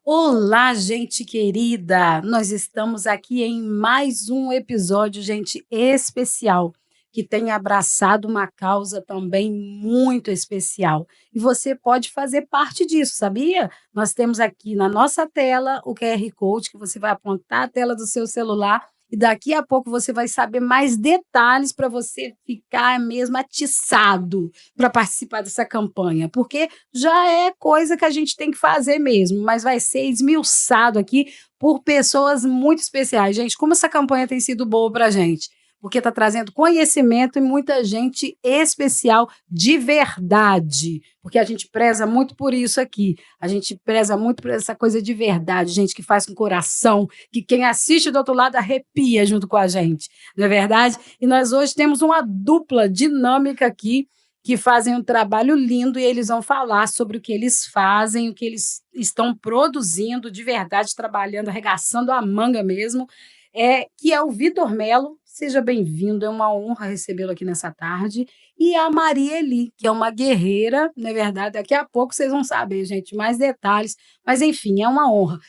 Olá, gente querida! Nós estamos aqui em mais um episódio, gente, especial, que tem abraçado uma causa também muito especial. E você pode fazer parte disso, sabia? Nós temos aqui na nossa tela o QR Code, que você vai apontar a tela do seu celular e daqui a pouco você vai saber mais detalhes para você ficar mesmo atiçado para participar dessa campanha, porque já é coisa que a gente tem que fazer mesmo, mas vai ser esmiuçado aqui por pessoas muito especiais. Gente, como essa campanha tem sido boa para a gente? Porque está trazendo conhecimento e muita gente especial de verdade, porque a gente preza muito por isso aqui, a gente preza muito por essa coisa de verdade, gente que faz com coração, que quem assiste do outro lado arrepia junto com a gente, não é verdade? E nós hoje temos uma dupla dinâmica aqui, que fazem um trabalho lindo e eles vão falar sobre o que eles fazem, o que eles estão produzindo de verdade, trabalhando, arregaçando a manga mesmo, que é o Vitor Melo. Seja bem-vindo, é uma honra recebê-lo aqui nessa tarde. E a Maria Eli, que é uma guerreira, não é verdade? Daqui a pouco vocês vão saber, gente, mais detalhes. Mas, enfim, é uma honra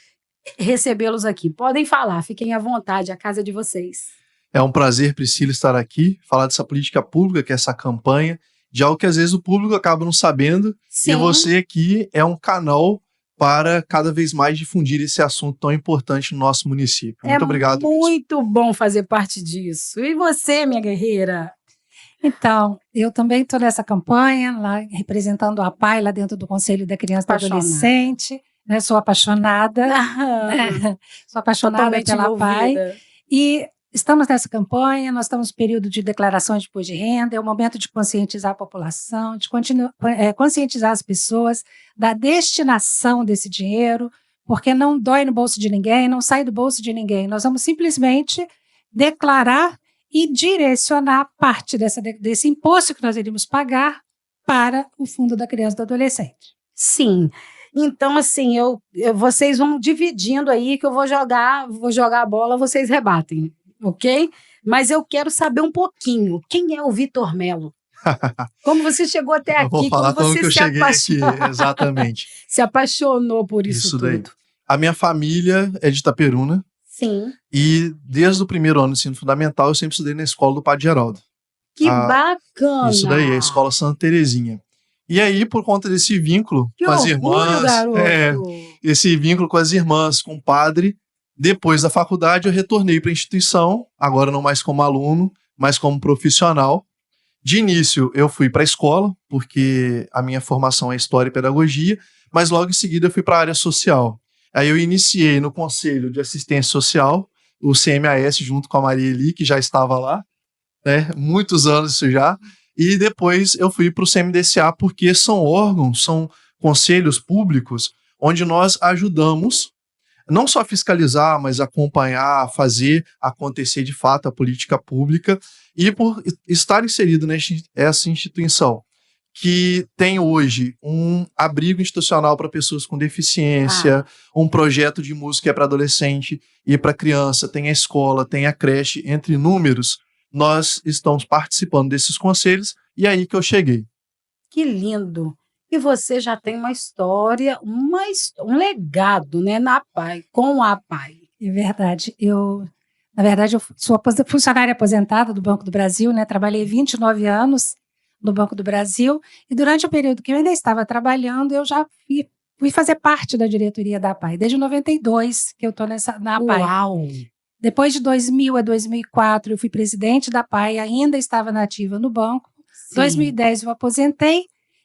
recebê-los aqui. Podem falar, fiquem à vontade, a casa é de vocês. É um prazer, Priscila, estar aqui, falar dessa política pública, que é essa campanha, de algo que às vezes o público acaba não sabendo. Sim. E você aqui é um canal para cada vez mais difundir esse assunto tão importante no nosso município. Muito obrigado. É muito bom fazer parte disso. E você, minha guerreira? Então, eu também estou nessa campanha, lá representando a APAI, lá dentro do Conselho da Criança e do Adolescente. Né? Sou apaixonada. Sou apaixonada pela APAI. E estamos nessa campanha, nós estamos no período de declarações de imposto de renda, é o momento de conscientizar a população, de conscientizar as pessoas da destinação desse dinheiro, porque não dói no bolso de ninguém, não sai do bolso de ninguém. Nós vamos simplesmente declarar e direcionar parte desse imposto que nós iríamos pagar para o Fundo da Criança e do Adolescente. Sim. Então, assim, vocês vão dividindo aí, que eu vou jogar a bola, vocês rebatem. Ok? Mas eu quero saber um pouquinho. Quem é o Vitor Melo? Como você chegou até aqui? Vou falar como você que eu cheguei aqui, exatamente. Se apaixonou por isso tudo. Daí. A minha família é de Itaperuna. Sim. E desde o primeiro ano do ensino fundamental eu sempre estudei na escola do Padre Geraldo. Que bacana! Isso daí, a escola Santa Terezinha. E aí, por conta desse vínculo com as irmãs, esse vínculo com as irmãs, com o padre, depois da faculdade eu retornei para a instituição, agora não mais como aluno, mas como profissional. De início eu fui para a escola, porque a minha formação é História e Pedagogia, mas logo em seguida eu fui para a área social. Aí eu iniciei no Conselho de Assistência Social, o CMAS, junto com a Maria Eli, que já estava lá, né? Muitos anos isso já. E depois eu fui para o CMDCA, porque são órgãos, são conselhos públicos, onde nós ajudamos não só fiscalizar, mas acompanhar, fazer acontecer de fato a política pública. E por estar inserido nessa instituição, que tem hoje um abrigo institucional para pessoas com deficiência, um projeto de música para adolescente e para criança, tem a escola, tem a creche, entre inúmeros, nós estamos participando desses conselhos, e é aí que eu cheguei. Que lindo! E você já tem uma história, um legado, né, na APAI, com a APAI. É verdade. Na verdade, eu sou funcionária aposentada do Banco do Brasil, né? Trabalhei 29 anos no Banco do Brasil, e durante o período que eu ainda estava trabalhando, eu já fui fazer parte da diretoria da APAI, desde 92 que eu estou na APAI. Uau! Depois de 2000 a 2004, eu fui presidente da APAI, ainda estava nativa no banco. Em 2010 eu aposentei,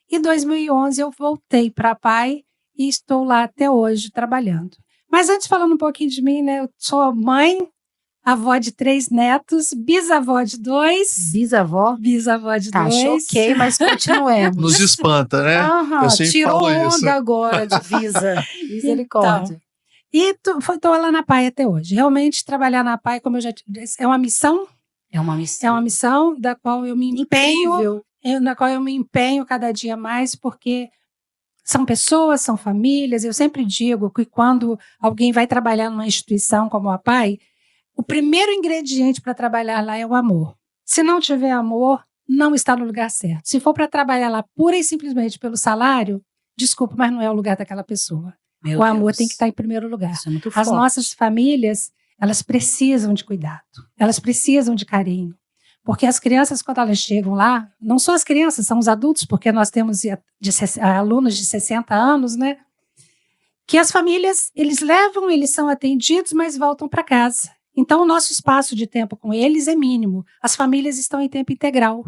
e em 2011 eu voltei para a APAI e estou lá até hoje trabalhando. Mas antes, falando um pouquinho de mim, né, eu sou mãe, avó de 3 netos, bisavó de 2. Bisavó? Bisavó de 2. Choquei, mas continuemos. Nos espanta, né? Eu sempre tirou falo onda isso. Agora de Visa. Misericórdia. Então, estou lá na APAI até hoje. Realmente, trabalhar na APAI, como eu já disse, é uma missão. É uma missão. É uma missão da qual eu me empenho. Na qual eu me empenho cada dia mais, porque são pessoas, são famílias. Eu sempre digo que quando alguém vai trabalhar numa instituição como a APAI, o primeiro ingrediente para trabalhar lá é o amor. Se não tiver amor, não está no lugar certo. Se for para trabalhar lá pura e simplesmente pelo salário, desculpa, mas não é o lugar daquela pessoa. O amor tem que estar em primeiro lugar. Isso é muito As forte. nossas famílias, elas precisam de cuidado, elas precisam de carinho. Porque as crianças, quando elas chegam lá, não só as crianças, são os adultos, porque nós temos alunos de 60 anos, né? Que as famílias, eles levam, eles são atendidos, mas voltam para casa. Então, o nosso espaço de tempo com eles é mínimo. As famílias estão em tempo integral.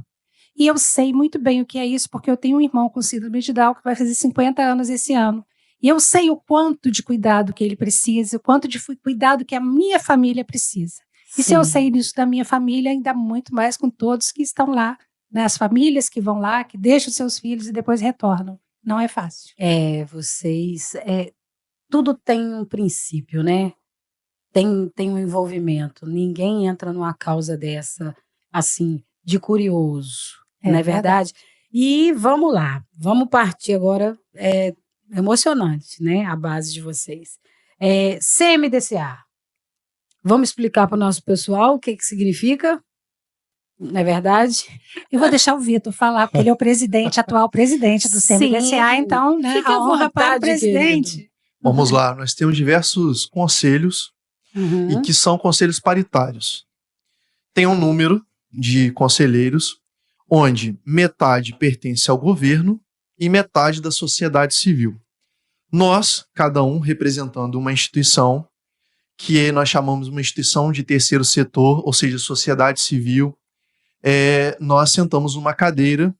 E eu sei muito bem o que é isso, porque eu tenho um irmão com síndrome de Down que vai fazer 50 anos esse ano. E eu sei o quanto de cuidado que ele precisa, o quanto de cuidado que a minha família precisa. E se eu sei disso da minha família, ainda muito mais com todos que estão lá, né? As famílias que vão lá, que deixam seus filhos e depois retornam. Não é fácil. Tudo tem um princípio, né? Tem um envolvimento. Ninguém entra numa causa dessa, assim, de curioso. Não é verdade? E vamos lá. Vamos partir agora. Emocionante, né? A base de vocês. CMDCA. Vamos explicar para o nosso pessoal o que significa? Não é verdade? Eu vou deixar o Vitor falar, porque ele é o atual presidente do CMDCA, então, né? Fique à honra para o presidente. Querido. Vamos lá, nós temos diversos conselhos e que são conselhos paritários. Tem um número de conselheiros onde metade pertence ao governo e metade da sociedade civil. Nós, cada um representando uma instituição que nós chamamos uma instituição de terceiro setor, ou seja, sociedade civil, nós sentamos numa cadeira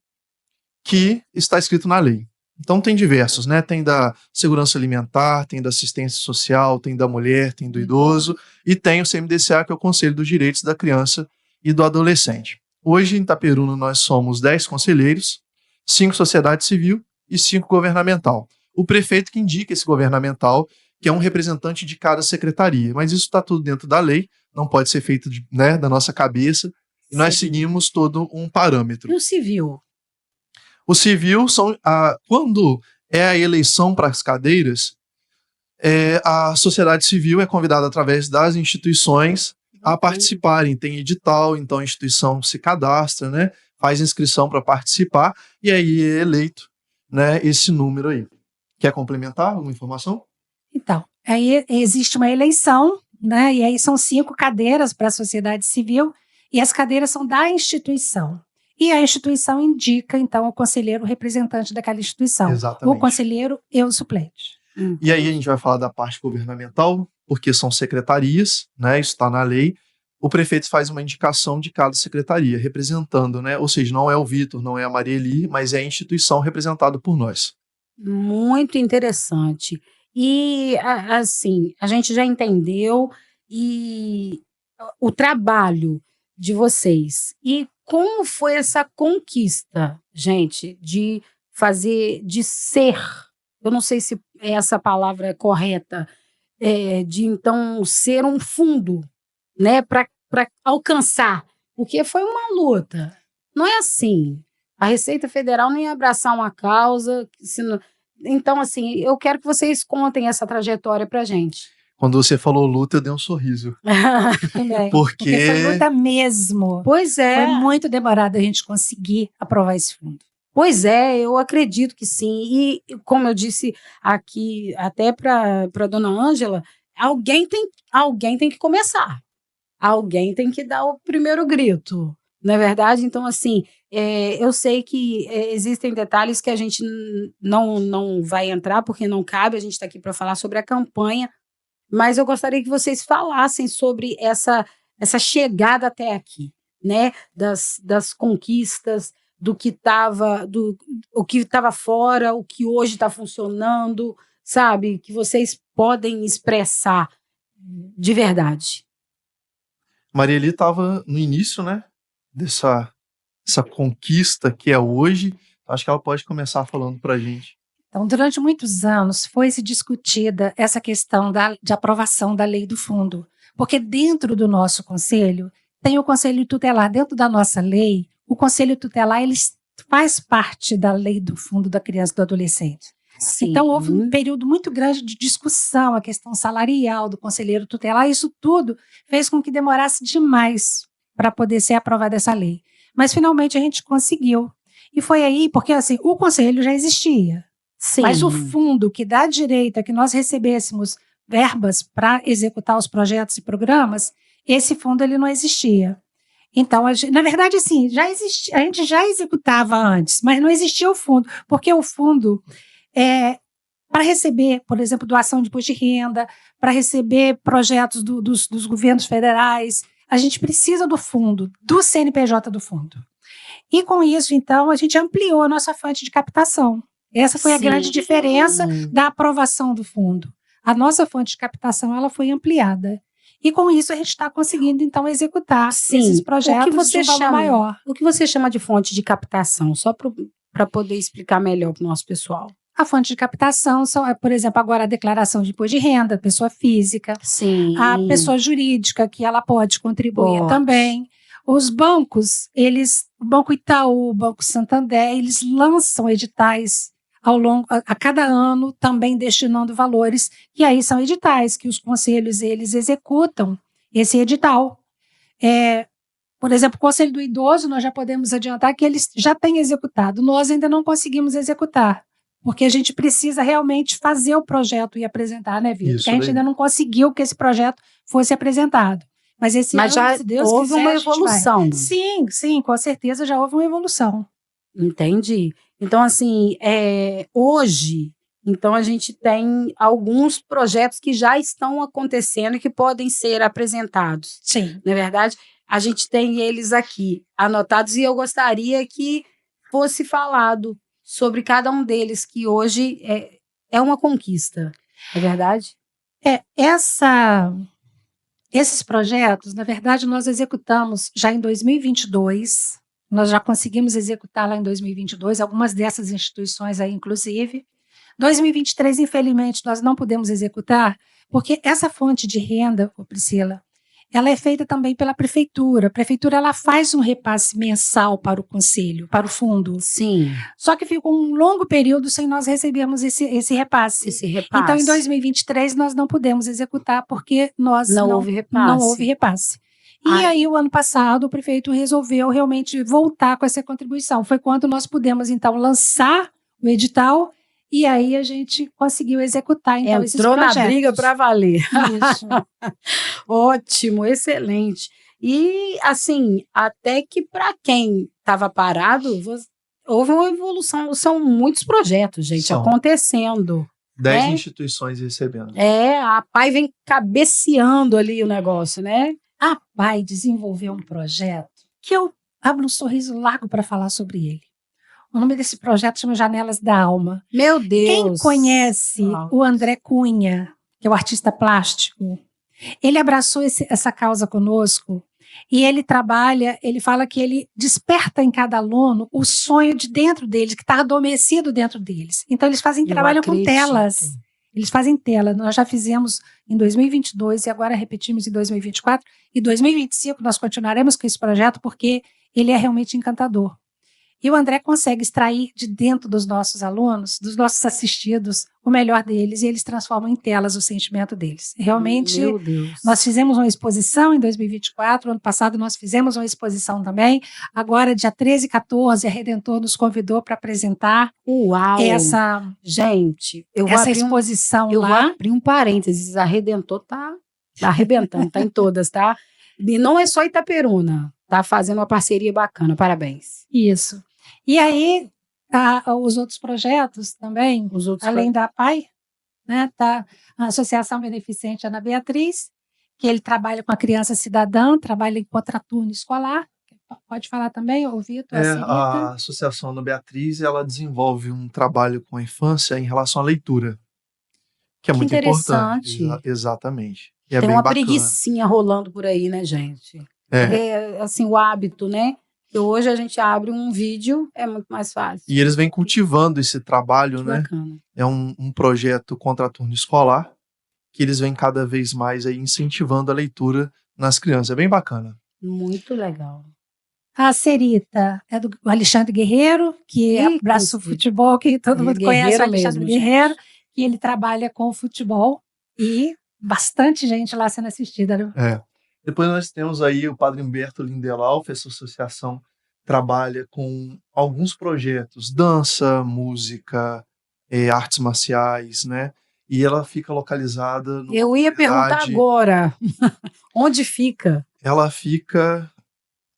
que está escrito na lei. Então tem diversos, né? Tem da segurança alimentar, tem da assistência social, tem da mulher, tem do idoso e tem o CMDCA, que é o Conselho dos Direitos da Criança e do Adolescente. Hoje em Itaperuna nós somos 10 conselheiros, 5 sociedade civil e 5 governamental. O prefeito que indica esse governamental, que é um representante de cada secretaria, mas isso está tudo dentro da lei, não pode ser feito da nossa cabeça, e nós seguimos todo um parâmetro. E o civil? O civil quando é a eleição para as cadeiras, a sociedade civil é convidada através das instituições a participarem. Tem edital, então a instituição se cadastra, né, faz inscrição para participar, e aí é eleito, né, esse número aí. Quer complementar alguma informação? Então, aí existe uma eleição, né, e aí são 5 cadeiras para a sociedade civil, e as cadeiras são da instituição. E a instituição indica, então, o conselheiro representante daquela instituição. Exatamente. O conselheiro e o suplente. E aí a gente vai falar da parte governamental, porque são secretarias, né, isso está na lei. O prefeito faz uma indicação de cada secretaria, representando, né, ou seja, não é o Vitor, não é a Marieli, mas é a instituição representada por nós. Muito interessante. E, assim, a gente já entendeu o trabalho de vocês. E como foi essa conquista, gente, de ser, eu não sei se essa palavra é correta, de então ser um fundo, né, para alcançar, porque foi uma luta. Não é assim. A Receita Federal não ia abraçar uma causa. Então, assim, eu quero que vocês contem essa trajetória pra gente. Quando você falou luta, eu dei um sorriso. Porque foi luta mesmo. Pois é. Foi muito demorado a gente conseguir aprovar esse fundo. Pois é, eu acredito que sim. E, como eu disse aqui, até para a dona Ângela, alguém tem que começar. Alguém tem que dar o primeiro grito. Não é verdade? Então, assim, eu sei que existem detalhes que a gente não vai entrar, porque não cabe, a gente está aqui para falar sobre a campanha, mas eu gostaria que vocês falassem sobre essa chegada até aqui, né? Das conquistas, o que estava fora, o que hoje está funcionando, sabe? Que vocês podem expressar de verdade. Marieli estava no início, né? Dessa conquista que é hoje. Acho que ela pode começar falando para a gente. Então, durante muitos anos foi-se discutida essa questão de aprovação da lei do fundo, porque dentro do nosso conselho tem o conselho tutelar. Dentro da nossa lei, o conselho tutelar ele faz parte da lei do fundo da criança e do adolescente. Sim. Então, houve um período muito grande de discussão, a questão salarial do conselheiro tutelar, isso tudo fez com que demorasse demais para poder ser aprovada essa lei. Mas, finalmente, a gente conseguiu. E foi aí, porque assim, o conselho já existia. Sim. Mas o fundo que dá direito a que nós recebêssemos verbas para executar os projetos e programas, esse fundo ele não existia. Então, na verdade, assim, já existia, a gente já executava antes, mas não existia o fundo, porque o fundo para receber, por exemplo, doação de imposto de renda, para receber projetos dos governos federais, a gente precisa do fundo, do CNPJ do fundo. E com isso, então, a gente ampliou a nossa fonte de captação. Essa foi a grande diferença da aprovação do fundo. A nossa fonte de captação ela foi ampliada. E com isso a gente está conseguindo, então, executar esses projetos de valor maior. O que você chama de fonte de captação? Só para poder explicar melhor para o nosso pessoal. A fonte de captação são, por exemplo, agora a declaração de imposto de renda, pessoa física. Sim. A pessoa jurídica, que ela pode contribuir também. Os bancos, o Banco Itaú, o Banco Santander, eles lançam editais a cada ano, também destinando valores, e aí são editais que os conselhos, eles executam esse edital. Por exemplo, o Conselho do Idoso, nós já podemos adiantar que eles já têm executado, nós ainda não conseguimos executar, porque a gente precisa realmente fazer o projeto e apresentar, né, Vitor? Porque a gente ainda não conseguiu que esse projeto fosse apresentado. Mas esse ano, já se Deus houve quiser, uma evolução. Sim, com certeza já houve uma evolução. Entendi. Então, assim, hoje, então a gente tem alguns projetos que já estão acontecendo e que podem ser apresentados. Sim. Na verdade, a gente tem eles aqui anotados e eu gostaria que fosse falado sobre cada um deles, que hoje é uma conquista. É verdade? Esses projetos, na verdade, nós executamos já em 2022. Nós já conseguimos executar lá em 2022, algumas dessas instituições aí, inclusive. 2023, infelizmente, nós não pudemos executar, porque essa fonte de renda, Priscila, ela é feita também pela prefeitura. A prefeitura ela faz um repasse mensal para o conselho, para o fundo. Sim. Só que ficou um longo período sem nós recebermos esse repasse. Então, em 2023, nós não pudemos executar, porque não houve repasse. E aí, o ano passado, o prefeito resolveu realmente voltar com essa contribuição. Foi quando nós pudemos, então, lançar o edital e aí a gente conseguiu executar, então, esses projetos. Entrou na briga para valer. Isso. Ótimo, excelente. E, assim, até que para quem estava parado, houve uma evolução. São muitos projetos, gente, acontecendo. 10 instituições recebendo. A PAI vem cabeceando ali o negócio, né? A PAI desenvolveu um projeto que eu abro um sorriso largo para falar sobre ele. O nome desse projeto chama Janelas da Alma. Meu Deus! Quem conhece o André Cunha, que é o artista plástico, ele abraçou essa causa conosco e ele fala que ele desperta em cada aluno o sonho de dentro deles, que está adormecido dentro deles. Então, eles trabalham com telas. Eles fazem tela. Nós já fizemos em 2022 e agora repetimos em 2024. E 2025 nós continuaremos com esse projeto porque ele é realmente encantador. E o André consegue extrair de dentro dos nossos alunos, dos nossos assistidos, o melhor deles e eles transformam em telas o sentimento deles. Realmente, nós fizemos uma exposição em 2024, ano passado nós fizemos uma exposição também. Agora, dia 13 e 14, a Redentor nos convidou para apresentar essa exposição lá. Eu vou abrir um parênteses, a Redentor tá arrebentando, tá em todas, tá? E não é só Itaperuna, tá fazendo uma parceria bacana, parabéns. Isso. E aí, os outros projetos também, além da PAI, né, tá a Associação Beneficente Ana Beatriz, que ele trabalha com a criança cidadã, trabalha em contraturno escolar. Pode falar também, Vitor? A Associação Ana Beatriz, ela desenvolve um trabalho com a infância em relação à leitura, que é muito importante. Exatamente. E tem uma preguicinha rolando por aí, né, gente? Assim, o hábito, né? Que hoje a gente abre um vídeo, é muito mais fácil. E eles vêm cultivando esse trabalho, muito né? Bacana. É um projeto contraturno escolar, que eles vêm cada vez mais aí incentivando a leitura nas crianças. É bem bacana. Muito legal. A Serita é do Alexandre Guerreiro, que abraça o futebol, que todo mundo conhece o Alexandre Guerreiro, que ele trabalha com o futebol e bastante gente lá sendo assistida. Né? Depois nós temos aí o Padre Humberto Lindelof, essa associação trabalha com alguns projetos, dança, música, artes marciais, né? E ela fica localizada... Eu ia perguntar agora, onde fica? Ela fica...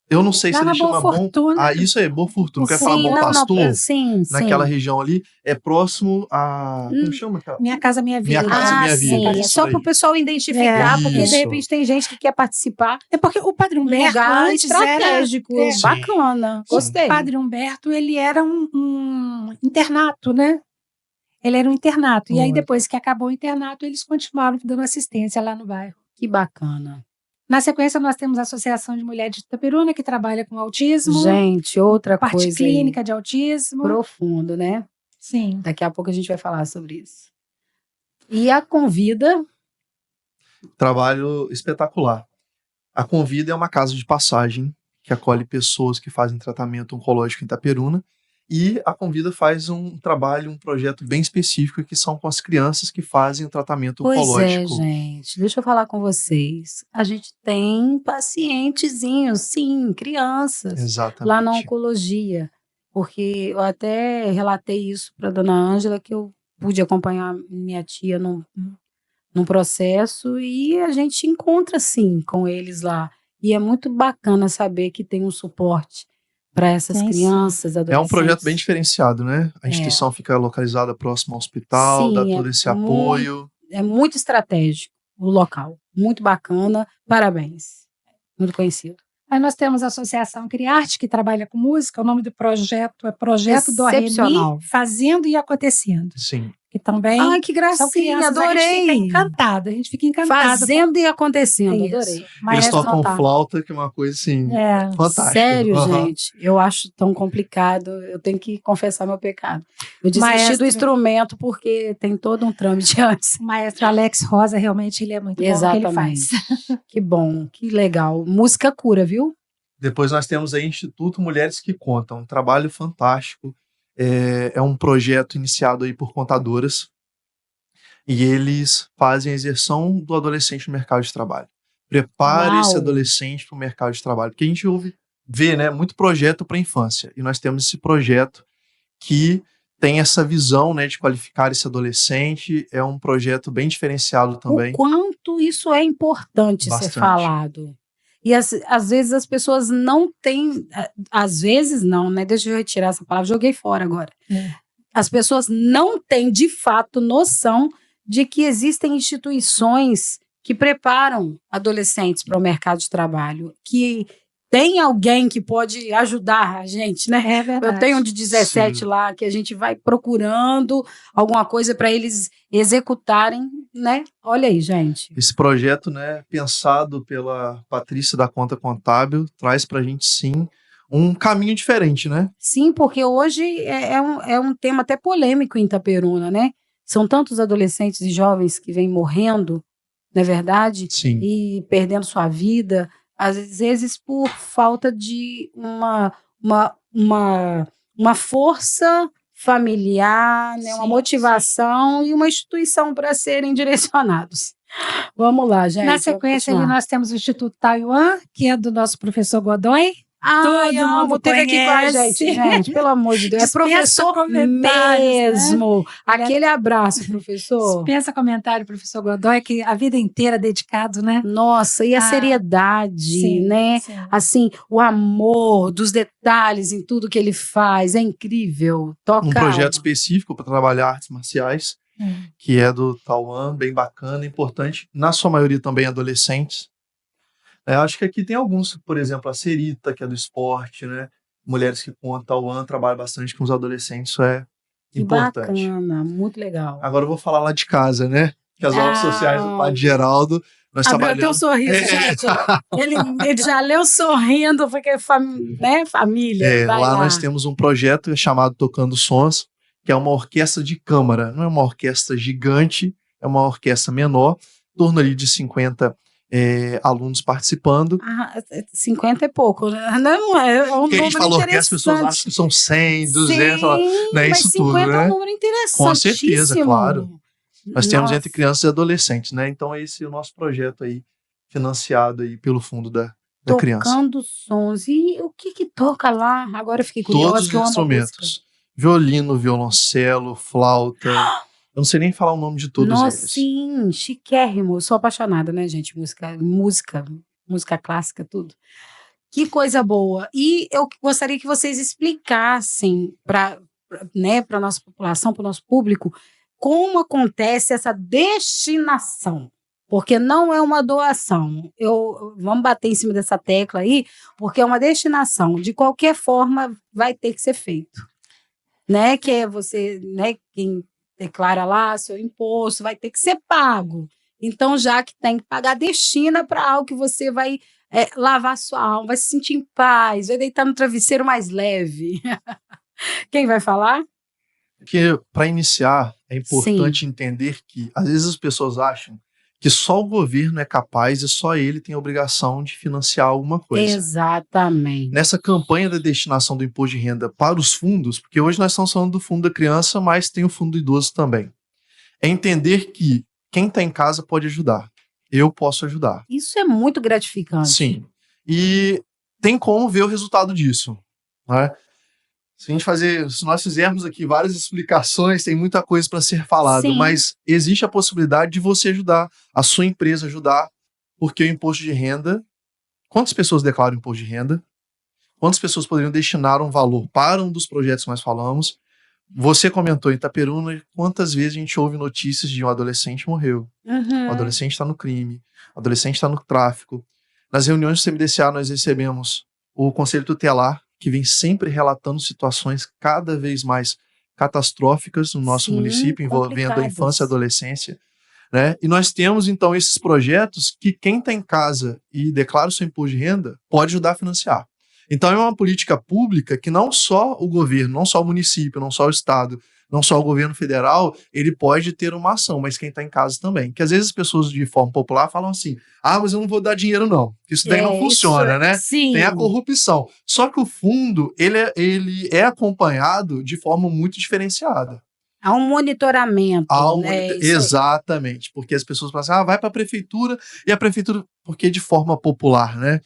Eu não sei se ele chama Bom... isso aí, Boa Fortuna. Quer falar Bom Pastor? Sim. Naquela região ali, é próximo a... Como chama aquela? Minha Casa Minha Vida. Minha Casa Minha Vida. Sim. Só para o pessoal identificar, porque de repente tem gente que quer participar. É porque o Padre Humberto lugar estratégico, bacana. Gostei. O Padre Humberto, ele era um internato, né? Ele era um internato. E aí, depois que acabou o internato, eles continuaram dando assistência lá no bairro. Que bacana. Na sequência, nós temos a Associação de Mulheres de Itaperuna, que trabalha com autismo. Gente, outra parte coisa clínica de autismo. Profundo, né? Sim. Daqui a pouco a gente vai falar sobre isso. E a Convida? Trabalho espetacular. A Convida é uma casa de passagem que acolhe pessoas que fazem tratamento oncológico em Itaperuna. E a Convida faz um trabalho, um projeto bem específico, que são com as crianças que fazem o tratamento oncológico. Pois é, gente. Deixa eu falar com vocês. A gente tem pacientezinhos, sim, crianças. Exatamente. Lá na oncologia. Porque eu até relatei isso para a dona Ângela, que eu pude acompanhar minha tia num processo, e a gente encontra, sim, com eles lá. E é muito bacana saber que tem um suporte para essas crianças, adolescentes. É um projeto bem diferenciado, né? A instituição fica localizada próximo ao hospital, dá todo esse apoio. É muito estratégico o local, muito bacana, parabéns. Muito conhecido. Aí nós temos a Associação Criarte, que trabalha com música. O nome do projeto é Projeto do Remi, Fazendo e Acontecendo. Sim. Que também... Ai, que gracinha, adorei. A gente fica encantada. Fazendo e Acontecendo, adorei. Eles tocam flauta, que é uma coisa assim, fantástica. Sério, gente, eu acho tão complicado, eu tenho que confessar meu pecado. Eu desisti do instrumento porque tem todo um trâmite antes. O maestro Alex Rosa, realmente, ele é muito bom no que ele faz. Que bom, que legal. Música cura, viu? Depois nós temos aí Instituto Mulheres que Contam, um trabalho fantástico. É um projeto iniciado aí por contadoras, e eles fazem a inserção do adolescente no mercado de trabalho. Prepare esse adolescente para o mercado de trabalho, porque a gente vê, né, muito projeto para a infância, e nós temos esse projeto que tem essa visão, né, de qualificar esse adolescente. É um projeto bem diferenciado também. O quanto isso é importante ser falado. E às vezes as pessoas não têm, às vezes não, né? Deixa eu retirar essa palavra, joguei fora agora. As pessoas não têm, de fato, noção de que existem instituições que preparam adolescentes para o mercado de trabalho, que tem alguém que pode ajudar a gente, né? É verdade. Eu tenho um de 17 lá, que a gente vai procurando alguma coisa para eles executarem, né? Olha aí, gente. Esse projeto, né, pensado pela Patrícia da Conta Contábil, traz para a gente, sim, um caminho diferente, né? Sim, porque hoje é um tema até polêmico em Itaperuna, né? São tantos adolescentes e jovens que vêm morrendo, não é verdade? Sim. E perdendo sua vida, às vezes por falta de uma força familiar, né, uma motivação e uma instituição para serem direcionados. Vamos lá, gente. Na sequência, ali nós temos o Instituto Taiwan, que é do nosso professor Godoy. Todo mundo teve aqui com a gente, pelo amor de Deus. É professor mesmo. Né? Aquele abraço, professor. Dispensa comentário, professor Godoy, que a vida inteira dedicado, né? Nossa, e a seriedade, né? Sim. Assim, o amor dos detalhes em tudo que ele faz, é incrível. Toca um projeto específico para trabalhar artes marciais, que é do Taiwan, bem bacana, importante. Na sua maioria também adolescentes. Acho que aqui tem alguns, por exemplo, a Serita, que é do esporte, né? Mulheres que Contam, Taiwan, trabalha bastante com os adolescentes, isso é importante. Bacana, muito legal. Né? Vou falar lá de casa, né? Que as obras sociais do Padre Geraldo, nós trabalhamos... Abriu teu sorriso, gente. Ele já leu sorrindo, porque né? Família. Lá nós temos um projeto chamado Tocando Sons, que é uma orquestra de câmara. Não é uma orquestra gigante, é uma orquestra menor, em torno ali de 50 alunos participando. 50 é pouco, né? Não é um que a gente falou que as pessoas acham que são 100, 200, não é isso tudo, né? 50 é um número interessante. Com certeza, claro. Nós temos entre crianças e adolescentes, né? Então esse é o nosso projeto aí, financiado aí pelo fundo da criança. Tocando sons. E o que toca lá? Agora eu fiquei curiosa. Todos os instrumentos. violino, violoncelo, flauta. Eu não sei nem falar o nome de todos eles. Nossa, sim, chiquérrimo. Eu sou apaixonada, né, gente? Música clássica, tudo. Que coisa boa. E eu gostaria que vocês explicassem para a nossa população, para o nosso público, como acontece essa destinação. Porque não é uma doação. Vamos bater em cima dessa tecla aí, porque é uma destinação. De qualquer forma, vai ter que ser feito. Né? Que é você, né, quem declara lá seu imposto, vai ter que ser pago. Então, já que tem que pagar, destina para algo que você vai lavar sua alma, vai se sentir em paz, vai deitar no travesseiro mais leve. Quem vai falar? Porque, para iniciar, é importante entender que, às vezes, as pessoas acham que só o governo é capaz e só ele tem a obrigação de financiar alguma coisa. Exatamente. Nessa campanha da destinação do imposto de renda para os fundos, porque hoje nós estamos falando do fundo da criança, mas tem o fundo do idoso também, é entender que quem está em casa pode ajudar. Eu posso ajudar. Isso é muito gratificante. Sim. E tem como ver o resultado disso, né? Se nós fizermos aqui várias explicações, tem muita coisa para ser falado, mas existe a possibilidade de você ajudar, a sua empresa ajudar, porque o imposto de renda, quantas pessoas declaram imposto de renda? Quantas pessoas poderiam destinar um valor para um dos projetos que nós falamos? Você comentou em Itaperuna, quantas vezes a gente ouve notícias de um adolescente morreu, um adolescente está no crime, um adolescente está no tráfico. Nas reuniões do CMDCA nós recebemos o Conselho Tutelar, que vem sempre relatando situações cada vez mais catastróficas no nosso município, envolvendo a infância e a adolescência, né? E nós temos, então, esses projetos que quem está em casa e declara o seu imposto de renda pode ajudar a financiar. Então, é uma política pública que não só o governo, não só o município, não só o estado, não só o governo federal, ele pode ter uma ação, mas quem está em casa também. Que às vezes as pessoas de forma popular falam assim, mas eu não vou dar dinheiro não, isso daí não funciona, né? Sim. Tem a corrupção. Só que o fundo, ele é acompanhado de forma muito diferenciada. Há um monitoramento. Exatamente, porque as pessoas falam vai para a prefeitura, e a prefeitura, porque de forma popular, né?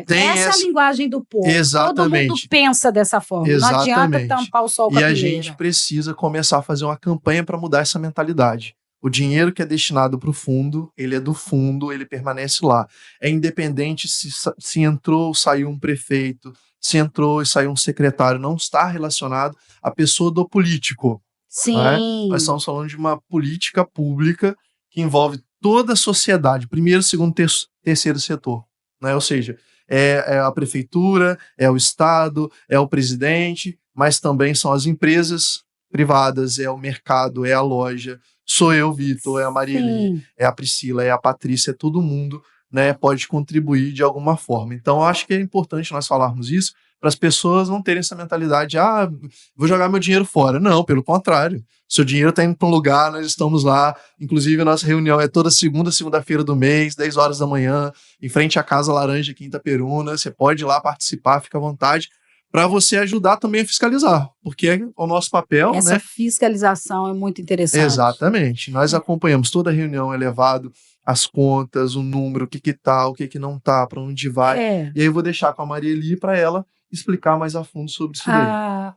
Tem essa linguagem do povo. Exatamente. Todo mundo pensa dessa forma. Exatamente. Não adianta tampar o sol com a peneira. E a gente precisa começar a fazer uma campanha para mudar essa mentalidade. O dinheiro que é destinado para o fundo, ele é do fundo, ele permanece lá. É independente se entrou ou saiu um prefeito, se entrou e saiu um secretário, não está relacionado à pessoa do político. Sim. Né? Nós estamos falando de uma política pública que envolve toda a sociedade, primeiro, segundo, terceiro setor. Né? Ou seja, é a prefeitura, é o estado, é o presidente, mas também são as empresas privadas, é o mercado, é a loja, sou eu, Vitor, é a Marieli, é a Priscila, é a Patrícia, é todo mundo, né, pode contribuir de alguma forma. Então, eu acho que é importante nós falarmos isso, para as pessoas não terem essa mentalidade, vou jogar meu dinheiro fora. Não, pelo contrário. Seu dinheiro está indo para um lugar, nós estamos lá, inclusive a nossa reunião é toda segunda-feira do mês, 10 horas da manhã, em frente à Casa Laranja aqui em Itaperuna, você pode ir lá participar, fica à vontade, para você ajudar também a fiscalizar, porque é o nosso papel. Essa fiscalização é muito interessante. Exatamente. Nós acompanhamos toda a reunião, é levado as contas, o número, o que tá, o que não tá, para onde vai. E aí eu vou deixar com a Marieli para ela explicar mais a fundo sobre isso daí.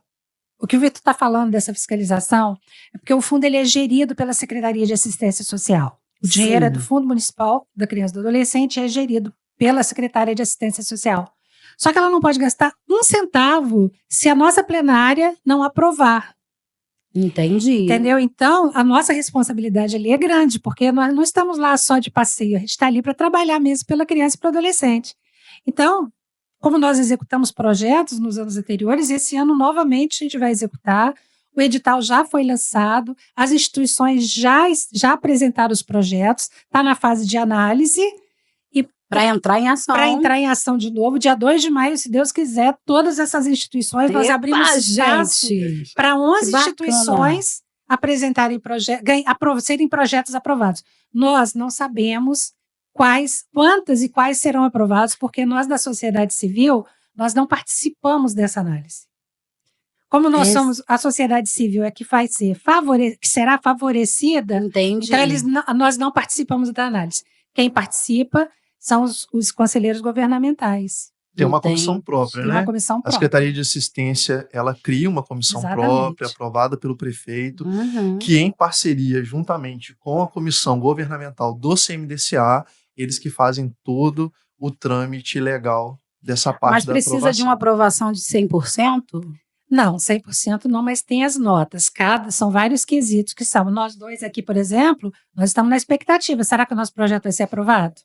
O que o Vitor está falando dessa fiscalização é porque o fundo ele é gerido pela Secretaria de Assistência Social. O dinheiro é do Fundo Municipal da Criança e do Adolescente e é gerido pela Secretaria de Assistência Social. Só que ela não pode gastar um centavo se a nossa plenária não aprovar. Entendi. Entendeu? Então, a nossa responsabilidade ali é grande, porque nós não estamos lá só de passeio, a gente está ali para trabalhar mesmo pela criança e para o adolescente. Então, como nós executamos projetos nos anos anteriores, esse ano novamente a gente vai executar. O edital já foi lançado, as instituições já apresentaram os projetos, está na fase de análise. Para entrar em ação. Para entrar em ação de novo, dia 2 de maio, se Deus quiser, todas essas instituições, nós abrimos espaço para 11 instituições apresentarem serem projetos aprovados. Nós não sabemos quantas e quais serão aprovados, porque nós da sociedade civil, nós não participamos dessa análise. Como nós somos a sociedade civil é que que será favorecida, entendi. Então nós não participamos da análise. Quem participa são os conselheiros governamentais. Tem uma comissão própria, né? Uma comissão própria. A Secretaria de Assistência, ela cria uma comissão própria, aprovada pelo prefeito, que em parceria, juntamente com a comissão governamental do CMDCA, eles que fazem todo o trâmite legal dessa parte da aprovação. Mas precisa de uma aprovação de 100%? Não, 100% não, mas tem as notas. São vários quesitos que são. Nós dois aqui, por exemplo, nós estamos na expectativa. Será que o nosso projeto vai ser aprovado?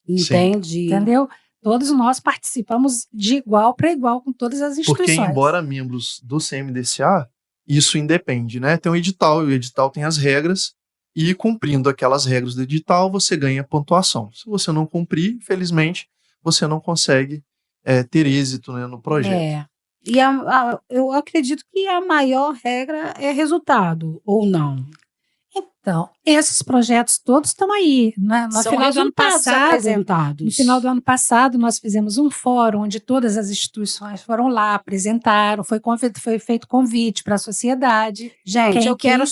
Entendi. Entendeu? Todos nós participamos de igual para igual com todas as instituições. Porque, embora membros do CMDCA, isso independe, né? Tem um edital, e o edital tem as regras, e cumprindo aquelas regras do edital, você ganha pontuação. Se você não cumprir, infelizmente, você não consegue ter êxito, né, no projeto. E eu acredito que a maior regra é resultado, ou não? Então, esses projetos todos estão aí. Né? No São final do ano passado, apresentados. No final do ano passado, nós fizemos um fórum onde todas as instituições foram lá, apresentaram, foi feito convite para a sociedade. Gente, eu quero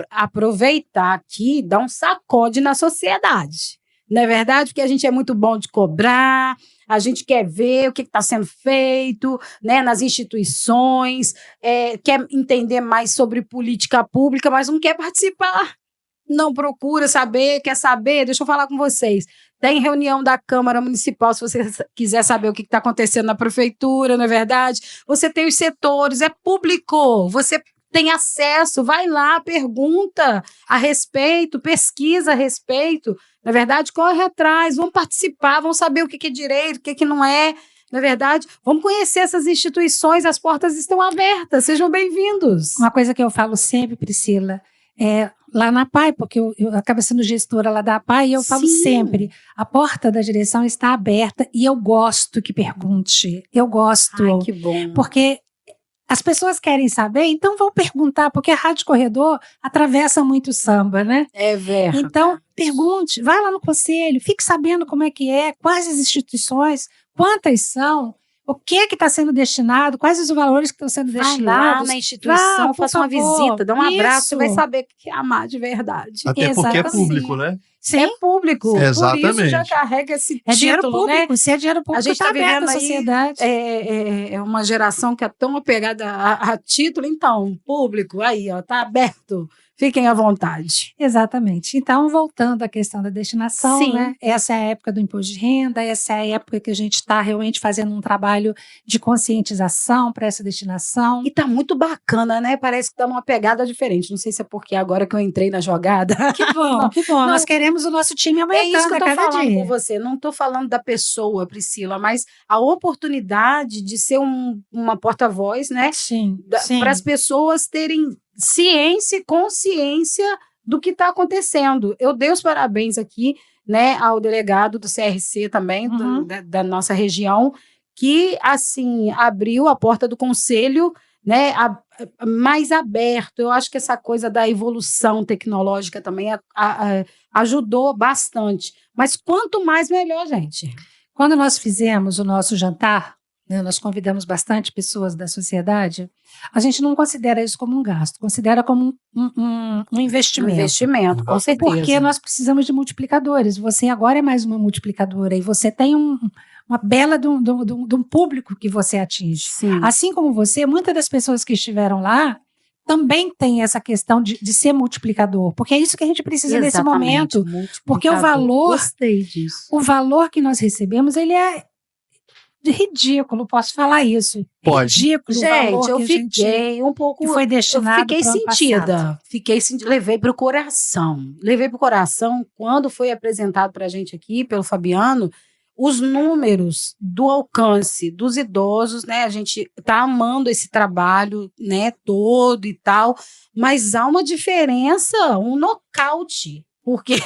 aproveitar aqui e dar um sacode na sociedade. Não é verdade? Porque a gente é muito bom de cobrar, a gente quer ver o que está sendo feito, né, nas instituições, quer entender mais sobre política pública, mas não quer participar. Não procura saber, quer saber? Deixa eu falar com vocês. Tem reunião da Câmara Municipal, se você quiser saber o que está acontecendo na prefeitura, não é verdade? Você tem os setores, é público, você tem acesso, vai lá, pergunta a respeito, pesquisa a respeito, na verdade, corre atrás, vão participar, vão saber o que é direito, o que não é, na verdade, vamos conhecer essas instituições, as portas estão abertas, sejam bem-vindos. Uma coisa que eu falo sempre, Priscila, lá na APAI, porque eu acabo sendo gestora lá da APAI, e eu falo sempre, a porta da direção está aberta e eu gosto que pergunte, eu gosto. Ai, que bom. Porque as pessoas querem saber, então vão perguntar, porque a Rádio Corredor atravessa muito samba, né? É verdade. Então, pergunte, vai lá no conselho, fique sabendo como é que é, quais as instituições, quantas são, o que está sendo destinado, quais os valores que estão sendo destinados. Vai lá na instituição, faça uma visita, dá um abraço, você vai saber o que é amar de verdade. Até porque é público, né? Sim. É público. Exatamente. Por isso já carrega esse título, dinheiro público, né? Se é dinheiro público, a gente está vivendo na sociedade. É uma geração que é tão apegada a título, então, público, aí, ó, tá aberto. Fiquem à vontade. Exatamente. Então, voltando à questão da destinação, Sim. Né? Essa é a época do imposto de renda, essa é a época que a gente está realmente fazendo um trabalho de conscientização para essa destinação. E tá muito bacana, né? Parece que tá numa pegada diferente. Não sei se é porque agora que eu entrei na jogada. Que bom, que bom. Não, nós queremos o nosso time aumentando isso que eu tô cada falando dia. com você. Não tô falando da pessoa, Priscila, mas a oportunidade de ser uma porta-voz, né? Sim. Para as pessoas terem ciência e consciência do que está acontecendo. Eu dei os parabéns aqui, né, ao delegado do CRC também, da nossa região, que, assim, abriu a porta do conselho, né, mais aberto. Eu acho que essa coisa da evolução tecnológica também ajudou bastante. Mas quanto mais, melhor, gente. Quando nós fizemos o nosso jantar, né, nós convidamos bastante pessoas da sociedade, a gente não considera isso como um gasto, considera como um investimento. Um investimento, com certeza. Porque nós precisamos de multiplicadores. Você agora é mais uma multiplicadora e você tem uma bela de um público que você atinge. Sim. Assim como você, muitas das pessoas que estiveram lá também tem essa questão de ser multiplicador, porque é isso que a gente precisa nesse momento. Porque o valor, gostei disso. O valor que nós recebemos, ele é ridículo, posso falar isso. Pode. Ridículo. Gente, eu fiquei um pouco. Que foi destinado. Eu fiquei sentida. Levei para o coração. Levei para o coração quando foi apresentado para a gente aqui, pelo Fabiano, os números do alcance dos idosos, né? A gente está amando esse trabalho, né? Todo e tal, mas há uma diferença, um nocaute. Porque,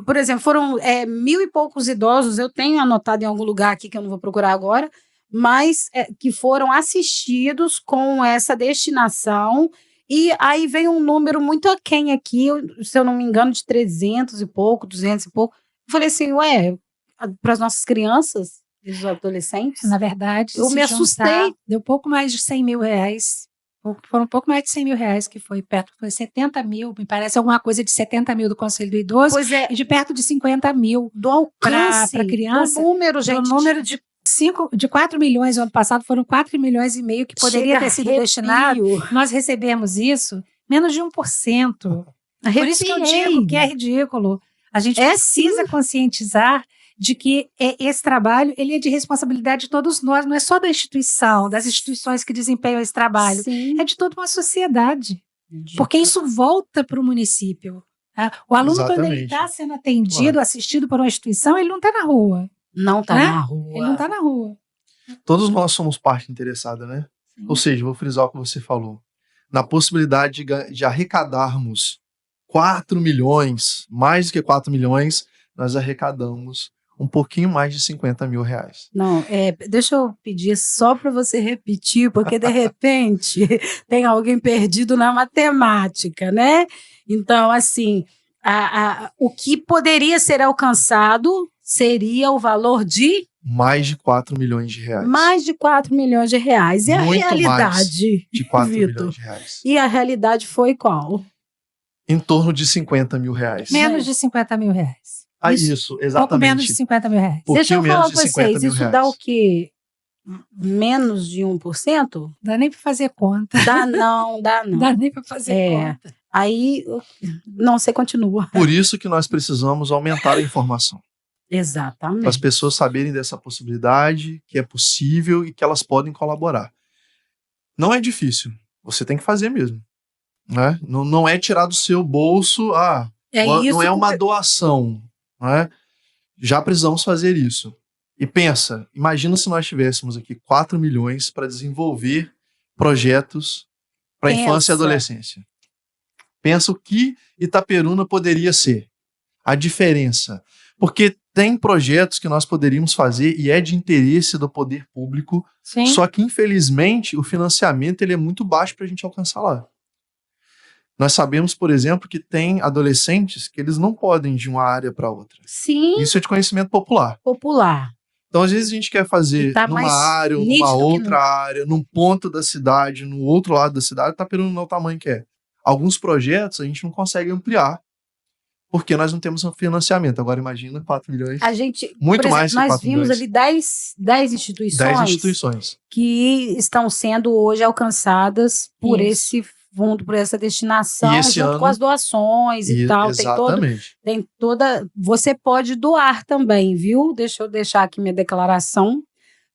por exemplo, foram 1.000 e poucos idosos, eu tenho anotado em algum lugar aqui que eu não vou procurar agora, mas que foram assistidos com essa destinação, e aí vem um número muito aquém aqui, se eu não me engano, de 300 e pouco, 200 e pouco. Eu falei assim, para as nossas crianças e os adolescentes? Na verdade, eu me assustei. Deu pouco mais de 100 mil reais. Foram um pouco mais de 100 mil reais, que foi 70 mil, me parece alguma coisa de 70 mil do Conselho do Idoso, pois é, e de perto de 50 mil do alcance para criança. Do número, gente. Do número de De 4 milhões, o ano passado foram 4 milhões e meio que poderia ter sido destinado. Nós recebemos isso, menos de 1%. Por isso que eu digo que é ridículo. A gente precisa conscientizar de que esse trabalho ele é de responsabilidade de todos nós, não é só da instituição, das instituições que desempenham esse trabalho, é de toda uma sociedade. Porque isso volta para o município. O aluno, quando ele está sendo atendido, assistido por uma instituição, ele não está na rua. Não está na rua. Ele não está na rua. Todos nós somos parte interessada, né? Sim. Ou seja, vou frisar o que você falou. Na possibilidade de arrecadarmos 4 milhões, mais do que 4 milhões, nós arrecadamos um pouquinho mais de 50 mil reais. Não, deixa eu pedir só para você repetir, porque de repente tem alguém perdido na matemática, né? Então, assim, o que poderia ser alcançado seria o valor de... mais de 4 milhões de reais. Mais de 4 milhões de reais. E muito a realidade, mais de 4 Vitor, milhões de reais. E a realidade foi qual? Em torno de 50 mil reais. Menos de 50 mil reais. Isso, exatamente. Pouco menos de 50 mil reais. Deixa eu falar com vocês, isso dá o quê? Menos de 1%? Dá nem para fazer conta. Dá não. Dá nem para fazer conta. Aí, não, você continua. Por isso que nós precisamos aumentar a informação. Exatamente. Para as pessoas saberem dessa possibilidade, que é possível e que elas podem colaborar. Não é difícil, você tem que fazer mesmo. Né? Não é tirar do seu bolso, não é uma doação. Né? Já precisamos fazer isso. E imagina se nós tivéssemos aqui 4 milhões para desenvolver projetos para infância e adolescência. Pensa o que Itaperuna poderia ser. A diferença. Porque tem projetos que nós poderíamos fazer e é de interesse do poder público, sim, só que, infelizmente, o financiamento ele é muito baixo para a gente alcançar lá. Nós sabemos, por exemplo, que tem adolescentes que eles não podem ir de uma área para outra. Sim. Isso é de conhecimento popular. Então, às vezes, a gente quer fazer numa área, ou numa outra área, num ponto da cidade, no outro lado da cidade, Itaperuna não é o tamanho que é. Alguns projetos a gente não consegue ampliar, porque nós não temos um financiamento. Agora, imagina 4 milhões. A gente, muito mais que 4 milhões. Nós vimos ali 10 instituições que estão sendo hoje alcançadas por esse fundo, por essa destinação, junto com as doações e tal. Exatamente. Tem toda... Você pode doar também, viu? Deixa eu deixar aqui minha declaração.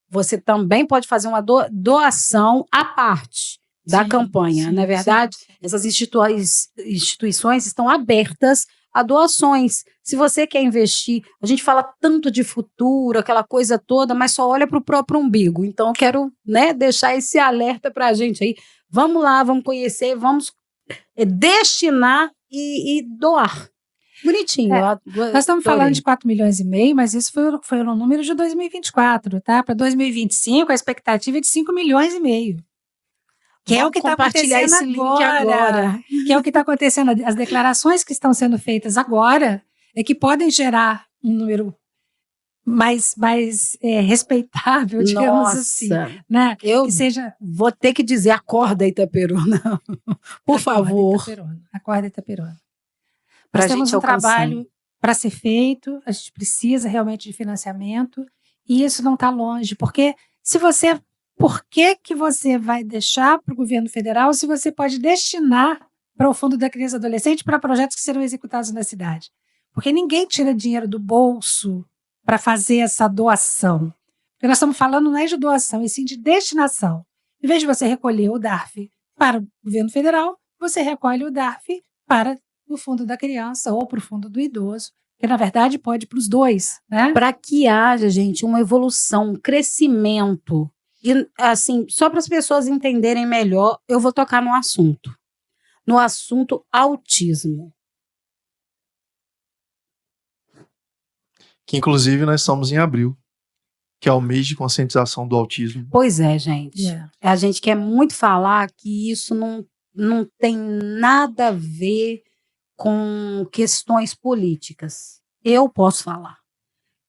Você também pode fazer uma doação à parte da campanha, não é verdade? Sim. Essas instituições estão abertas a doações. Se você quer investir, a gente fala tanto de futuro, aquela coisa toda, mas só olha para o próprio umbigo. Então, eu quero, deixar esse alerta para a gente aí. Vamos lá, vamos conhecer, vamos destinar e doar. Bonitinho. Nós estamos falando de 4 milhões e meio, mas isso foi no número de 2024, tá? Para 2025, a expectativa é de 5 milhões e meio. Que é o que está acontecendo agora. Que é o que está acontecendo. As declarações que estão sendo feitas agora é que podem gerar um número mais respeitável, digamos assim. Né? Eu vou ter que dizer, acorda, Itaperuna. Por favor. Acorda, Itaperuna. Nós temos um trabalho para ser feito, a gente precisa realmente de financiamento, e isso não está longe, porque por que você vai deixar para o governo federal se você pode destinar para o Fundo da Criança e Adolescente para projetos que serão executados na cidade? Porque ninguém tira dinheiro do bolso para fazer essa doação. Porque nós estamos falando não é de doação, e sim de destinação. Em vez de você recolher o DARF para o governo federal, você recolhe o DARF para o Fundo da Criança ou para o Fundo do Idoso, que na verdade pode para os dois. Né? Para que haja, gente, uma evolução, um crescimento. E, assim, só para as pessoas entenderem melhor, eu vou tocar no assunto autismo. Que, inclusive, nós estamos em abril, que é o mês de conscientização do autismo. Pois é, gente. A gente quer muito falar que isso não tem nada a ver com questões políticas. Eu posso falar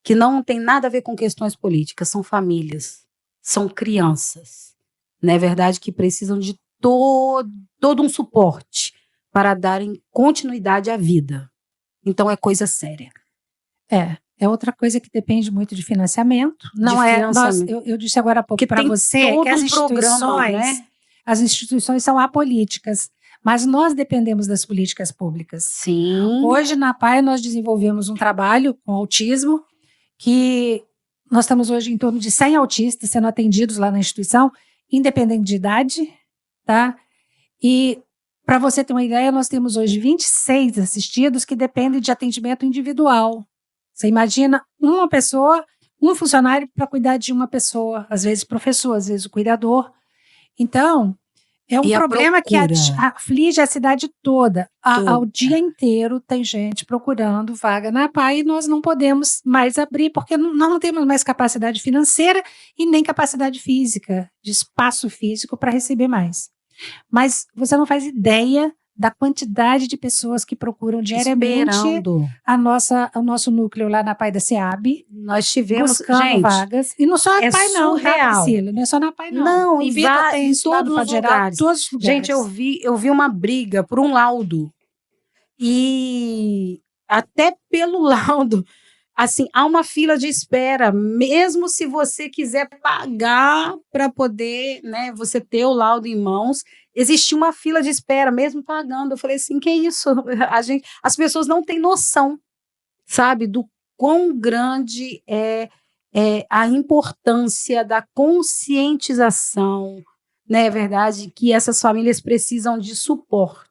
que não tem nada a ver com questões políticas, são famílias. São crianças, não é verdade, que precisam de todo um suporte para darem continuidade à vida. Então é coisa séria. é outra coisa que depende muito de financiamento. Não é, eu disse agora há pouco para você que as instituições, né? As instituições são apolíticas, mas nós dependemos das políticas públicas. Sim. Hoje, na PAI, nós desenvolvemos um trabalho com autismo, que nós estamos hoje em torno de 100 autistas sendo atendidos lá na instituição, independente de idade, tá? E, para você ter uma ideia, nós temos hoje 26 assistidos que dependem de atendimento individual. Você imagina uma pessoa, um funcionário para cuidar de uma pessoa, às vezes professor, às vezes o cuidador. Então, é um problema que aflige a cidade toda. Ao dia inteiro tem gente procurando vaga na PAI e nós não podemos mais abrir, porque nós não temos mais capacidade financeira e nem capacidade física, de espaço físico para receber mais. Mas você não faz ideia da quantidade de pessoas que procuram diariamente o nosso núcleo lá na PAI da SEAB. Nós tivemos, buscando vagas. E não só na PAI não, surreal. Não é só na PAI não. Não, em todos os lugares. Todos os lugares. Gente, eu vi uma briga por um laudo. E até pelo laudo, assim, há uma fila de espera, mesmo se você quiser pagar para poder, né, você ter o laudo em mãos, existe uma fila de espera, mesmo pagando. Eu falei assim, que isso? As pessoas não têm noção, sabe, do quão grande é a importância da conscientização, né, é verdade, que essas famílias precisam de suporte.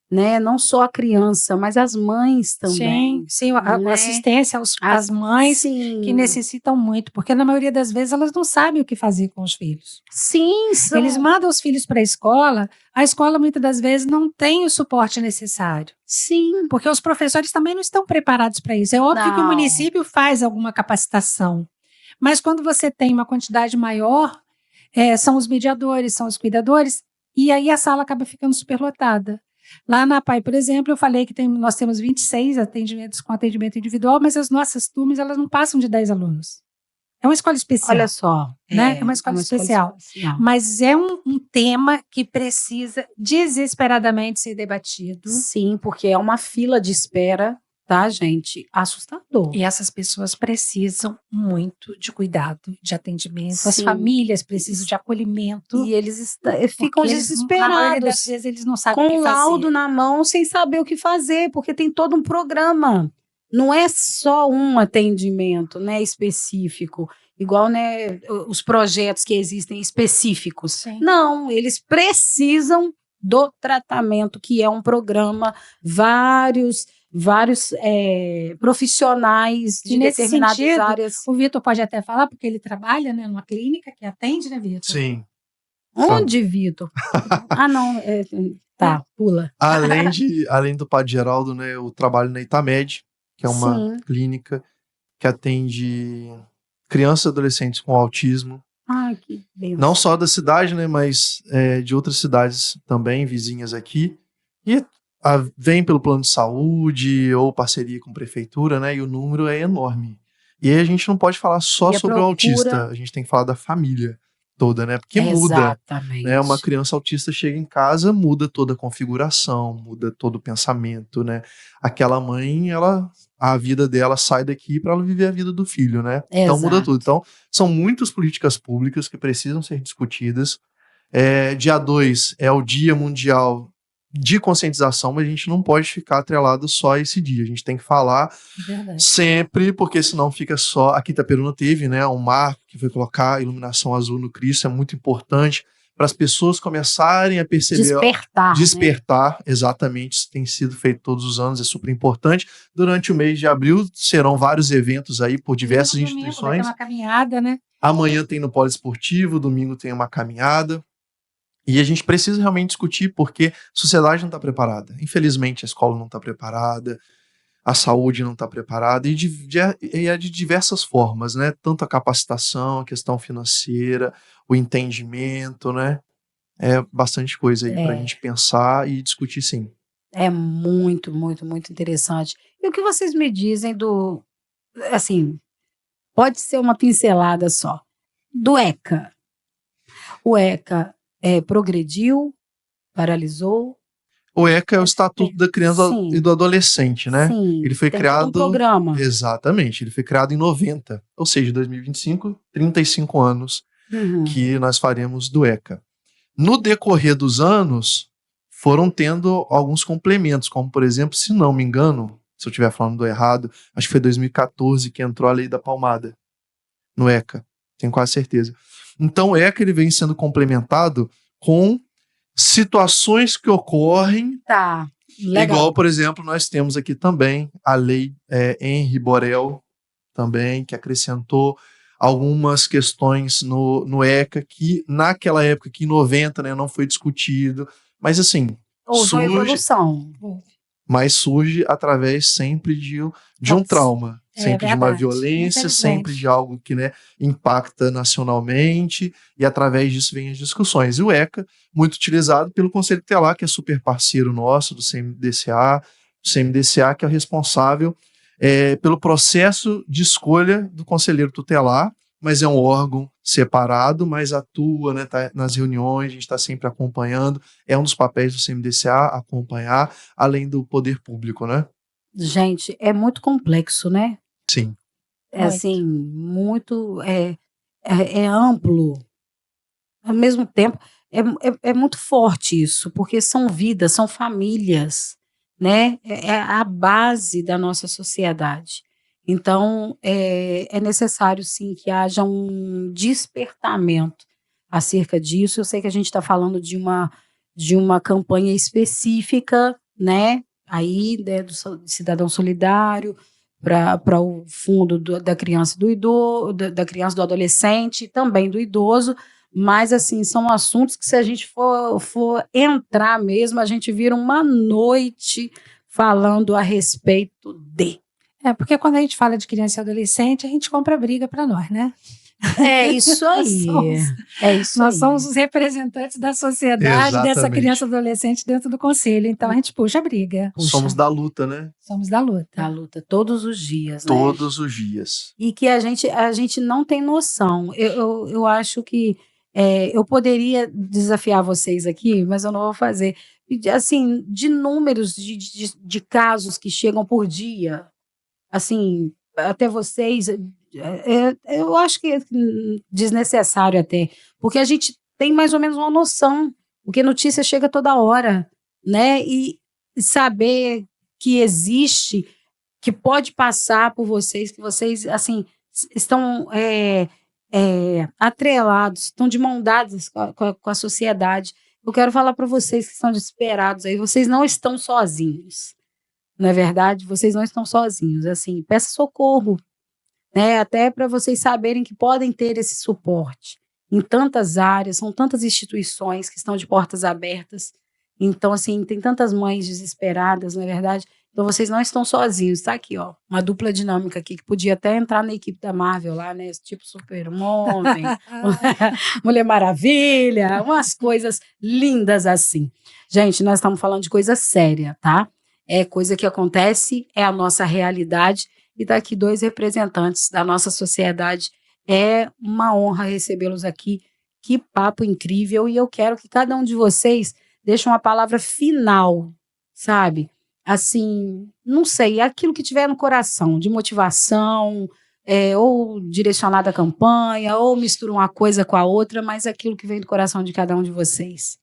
Né? Não só a criança, mas as mães também. Sim, a assistência às mães que necessitam muito, porque na maioria das vezes elas não sabem o que fazer com os filhos. Sim, eles mandam os filhos para a escola muitas das vezes não tem o suporte necessário. Sim. Porque os professores também não estão preparados para isso. É óbvio que o município faz alguma capacitação, mas quando você tem uma quantidade maior, são os mediadores, são os cuidadores, e aí a sala acaba ficando superlotada. Lá na PAI, por exemplo, eu falei que nós temos 26 atendimentos com atendimento individual, mas as nossas turmas elas não passam de 10 alunos. É uma escola especial. Olha só. Né? É uma escola especial. Mas é um tema que precisa desesperadamente ser debatido. Sim, porque é uma fila de espera, tá, gente? Assustador. E essas pessoas precisam muito de cuidado, de atendimento. Sim. As famílias precisam de acolhimento. E eles ficam desesperados. Na maioria das vezes eles não sabem o que fazer. Com o laudo na mão, sem saber o que fazer, porque tem todo um programa. Não é só um atendimento, né, específico. Igual, né, os projetos que existem específicos. Sim. Não, eles precisam do tratamento, que é um programa, vários profissionais de determinadas áreas. O Vitor pode até falar, porque ele trabalha, né, numa clínica que atende, né, Vitor? Sim. Onde, Vitor? Não, tá, pula. Além do Padre Geraldo, né, eu trabalho na Itamed, que é uma clínica que atende crianças e adolescentes com autismo. Ai, que Deus. Não só da cidade, né, mas de outras cidades também, vizinhas aqui. E vem pelo plano de saúde ou parceria com prefeitura, né, e o número é enorme. E aí a gente não pode falar só sobre o autista, a gente tem que falar da família toda, né, porque muda. Né, uma criança autista chega em casa, muda toda a configuração, muda todo o pensamento, né. Aquela mãe, a vida dela sai daqui para ela viver a vida do filho, né? Então muda tudo. Então são muitas políticas públicas que precisam ser discutidas. Dia 2 é o Dia Mundial de Conscientização, mas a gente não pode ficar atrelado só a esse dia. A gente tem que falar sempre, porque senão fica só... Aqui Itaperuna teve, né, um marco que foi colocar a iluminação azul no Cristo, é muito importante para as pessoas começarem a perceber... Despertar, né? Exatamente, isso tem sido feito todos os anos, é super importante. Durante o mês de abril serão vários eventos aí por diversas instituições. Vai ter uma caminhada, né? Amanhã tem no Polo Esportivo, domingo tem uma caminhada. E a gente precisa realmente discutir porque a sociedade não está preparada. Infelizmente, a escola não está preparada, a saúde não está preparada, e é de diversas formas, né? Tanto a capacitação, a questão financeira, o entendimento, né? É bastante coisa aí para a gente pensar e discutir, sim. É muito, muito, muito interessante. E o que vocês me dizem assim, pode ser uma pincelada só, do ECA. O ECA progrediu, paralisou? O ECA é o Estatuto da Criança e do Adolescente, né? Sim, ele foi criado... um programa. Exatamente, ele foi criado em 90, ou seja, 2025, 35 anos que nós faremos do ECA. No decorrer dos anos, foram tendo alguns complementos, como, por exemplo, se não me engano, se eu estiver falando do errado, acho que foi 2014 que entrou a Lei da Palmada no ECA, tenho quase certeza. Então, o ECA ele vem sendo complementado com situações que ocorrem, igual, por exemplo, nós temos aqui também a Lei Henri Borel, também, que acrescentou algumas questões no ECA que naquela época, que em 90, né, não foi discutido, mas assim... Houve uma evolução. Mas surge através sempre de um trauma, sempre de uma violência, sempre de algo que, né, impacta nacionalmente, e através disso vem as discussões. E o ECA, muito utilizado pelo Conselho Tutelar, que é super parceiro nosso, do CMDCA, que é o responsável pelo processo de escolha do conselheiro tutelar, mas é um órgão separado, mas atua, né, tá nas reuniões, a gente está sempre acompanhando, é um dos papéis do CMDCA, acompanhar, além do poder público, né? Gente, é muito complexo, né? Sim. É assim, muito, é amplo, ao mesmo tempo, é muito forte isso, porque são vidas, são famílias, né? É a base da nossa sociedade. Então, é necessário, sim, que haja um despertamento acerca disso. Eu sei que a gente está falando de uma campanha específica, né? Aí, né, do Cidadão Solidário, para o fundo da criança e do idoso, da criança e do adolescente, e também do idoso, mas, assim, são assuntos que, se a gente for entrar mesmo, a gente vira uma noite falando a respeito de... Porque quando a gente fala de criança e adolescente, a gente compra briga para nós, né? É isso aí. Nós somos os representantes da sociedade. Exatamente. Dessa criança e adolescente dentro do conselho. Então a gente puxa a briga. Somos da luta, né? Somos da luta. Da luta todos os dias, né? Todos os dias. E que a gente não tem noção. Eu acho que eu poderia desafiar vocês aqui, mas eu não vou fazer. Assim, de números de casos que chegam por dia, assim, até vocês, eu acho que é desnecessário até, porque a gente tem mais ou menos uma noção, porque notícia chega toda hora, né? E saber que existe, que pode passar por vocês, que vocês, assim, estão atrelados, estão de mão dadas com a sociedade. Eu quero falar para vocês que estão desesperados aí, vocês não estão sozinhos. Não é verdade? Vocês não estão sozinhos, assim, peça socorro, né? Até para vocês saberem que podem ter esse suporte em tantas áreas, são tantas instituições que estão de portas abertas, então, assim, tem tantas mães desesperadas, não é verdade? Então, vocês não estão sozinhos, tá aqui, ó, uma dupla dinâmica aqui, que podia até entrar na equipe da Marvel lá, né, tipo Super-Homem, Mulher Maravilha, umas coisas lindas assim. Gente, nós estamos falando de coisa séria, tá? É coisa que acontece, é a nossa realidade, e daqui 2 representantes da nossa sociedade. É uma honra recebê-los aqui. Que papo incrível! E eu quero que cada um de vocês deixe uma palavra final, sabe? Assim, não sei, aquilo que tiver no coração, de motivação, ou direcionado à campanha, ou mistura uma coisa com a outra, mas aquilo que vem do coração de cada um de vocês.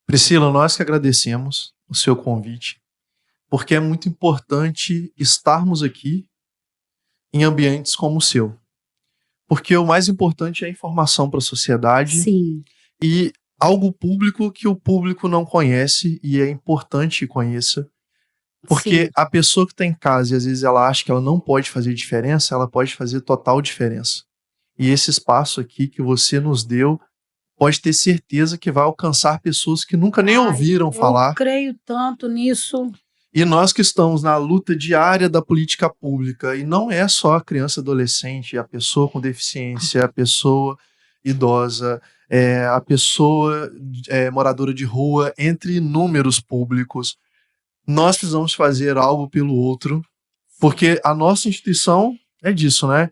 Priscila, nós que agradecemos o seu convite, porque é muito importante estarmos aqui em ambientes como o seu. Porque o mais importante é a informação para a sociedade. Sim. E algo público que o público não conhece, e é importante que conheça. Porque sim, a pessoa que está em casa e às vezes ela acha que ela não pode fazer diferença, ela pode fazer total diferença. E esse espaço aqui que você nos deu, pode ter certeza que vai alcançar pessoas que nunca nem ouviram falar. Eu creio tanto nisso. E nós que estamos na luta diária da política pública, e não é só a criança e adolescente, a pessoa com deficiência, a pessoa idosa, a pessoa moradora de rua, entre inúmeros públicos, nós precisamos fazer algo pelo outro, porque a nossa instituição é disso, né?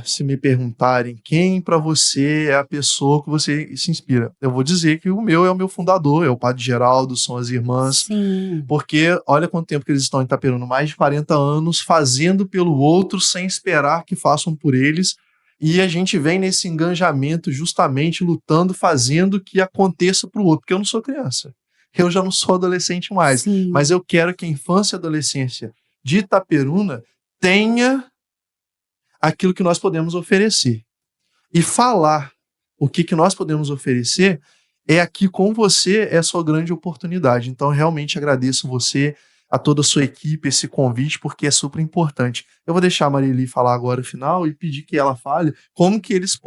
Se me perguntarem quem para você é a pessoa que você se inspira, eu vou dizer que o meu é o meu fundador, é o Padre Geraldo, são as irmãs. Sim. Porque olha quanto tempo que eles estão em Itaperuna, mais de 40 anos, fazendo pelo outro sem esperar que façam por eles. E a gente vem nesse engajamento justamente lutando, fazendo que aconteça para o outro, porque eu não sou criança. Eu já não sou adolescente mais. Sim. Mas eu quero que a infância e a adolescência de Itaperuna tenha aquilo que nós podemos oferecer. E falar o que nós podemos oferecer é aqui com você, é a sua grande oportunidade. Então, realmente agradeço você, a toda a sua equipe, esse convite, porque é super importante. Eu vou deixar a Marili falar agora no final e pedir que ela fale como que eles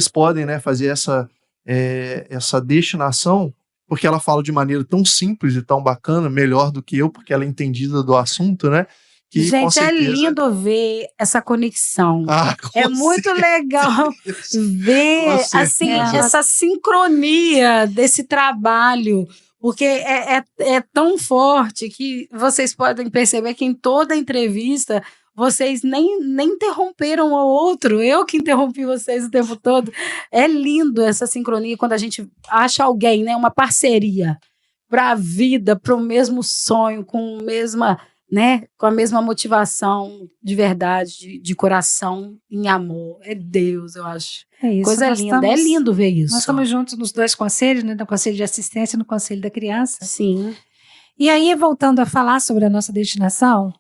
podem, né, fazer essa destinação, porque ela fala de maneira tão simples e tão bacana, melhor do que eu, porque ela é entendida do assunto, né? Que, gente, certeza... é lindo ver essa conexão. É muito legal ver assim, essa sincronia desse trabalho, porque é tão forte que vocês podem perceber que em toda entrevista vocês nem interromperam o outro, eu que interrompi vocês o tempo todo. É lindo essa sincronia quando a gente acha alguém, né, uma parceria para a vida, para o mesmo sonho, com a mesma motivação de verdade, de coração, em amor. É Deus, eu acho. É isso. Coisa linda. É lindo ver isso. Nós estamos juntos nos dois conselhos, né? No Conselho de Assistência e no Conselho da Criança. Sim. E aí, voltando a falar sobre a nossa destinação,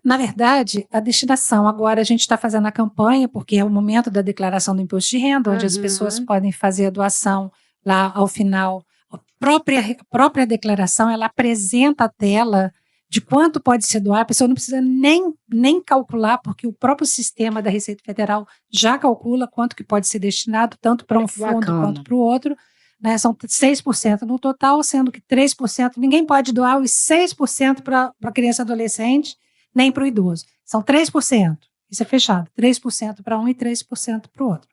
na verdade, a destinação, agora a gente está fazendo a campanha, porque é o momento da declaração do imposto de renda, onde as pessoas podem fazer a doação lá ao final. A própria declaração, ela apresenta a tela de quanto pode ser doar, a pessoa não precisa nem calcular, porque o próprio sistema da Receita Federal já calcula quanto que pode ser destinado, tanto para um fundo quanto para o outro, né? São 6% no total, sendo que 3%, ninguém pode doar os 6% para a criança e adolescente, nem para o idoso. São 3%, isso é fechado, 3% para um e 3% para o outro.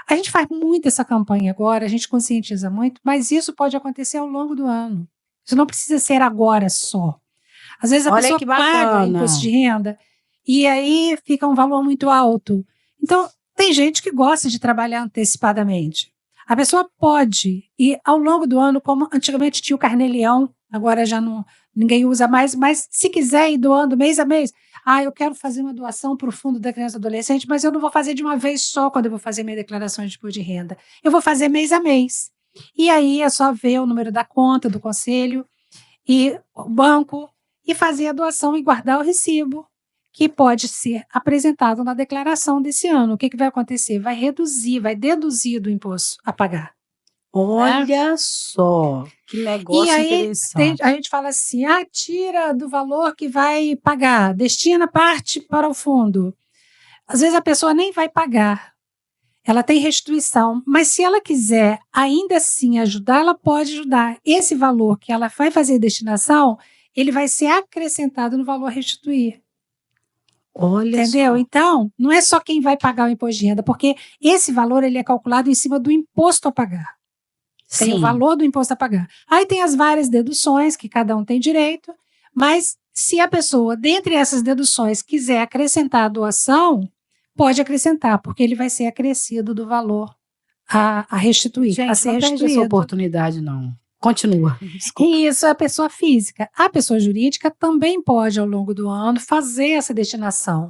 A gente faz muito essa campanha agora, a gente conscientiza muito, mas isso pode acontecer ao longo do ano. Isso não precisa ser agora só. Às vezes a pessoa paga imposto de renda e aí fica um valor muito alto. Então, tem gente que gosta de trabalhar antecipadamente. A pessoa pode ir ao longo do ano, como antigamente tinha o carnê-leão, agora já ninguém usa mais, mas se quiser ir doando mês a mês, eu quero fazer uma doação para o Fundo da Criança e Adolescente, mas eu não vou fazer de uma vez só quando eu vou fazer minha declaração de imposto de renda. Eu vou fazer mês a mês. E aí é só ver o número da conta do conselho e o banco, e fazer a doação e guardar o recibo, que pode ser apresentado na declaração desse ano. O que vai acontecer? Vai deduzir do imposto a pagar. Olha só, que negócio e aí, interessante. A gente fala assim, tira do valor que vai pagar, destina parte para o fundo. Às vezes a pessoa nem vai pagar, ela tem restituição, mas se ela quiser ainda assim ajudar, ela pode ajudar. Esse valor que ela vai fazer destinação, ele vai ser acrescentado no valor a restituir. Olha Entendeu? Só. Então, não é só quem vai pagar o imposto de renda, porque esse valor ele é calculado em cima do imposto a pagar. Tem o valor do imposto a pagar. Aí tem as várias deduções que cada um tem direito, mas se a pessoa, dentre essas deduções, quiser acrescentar a doação, pode acrescentar, porque ele vai ser acrescido do valor a restituir. Gente, a ser não perde essa oportunidade, não. Continua. Desculpa. E isso é a pessoa física. A pessoa jurídica também pode, ao longo do ano, fazer essa destinação.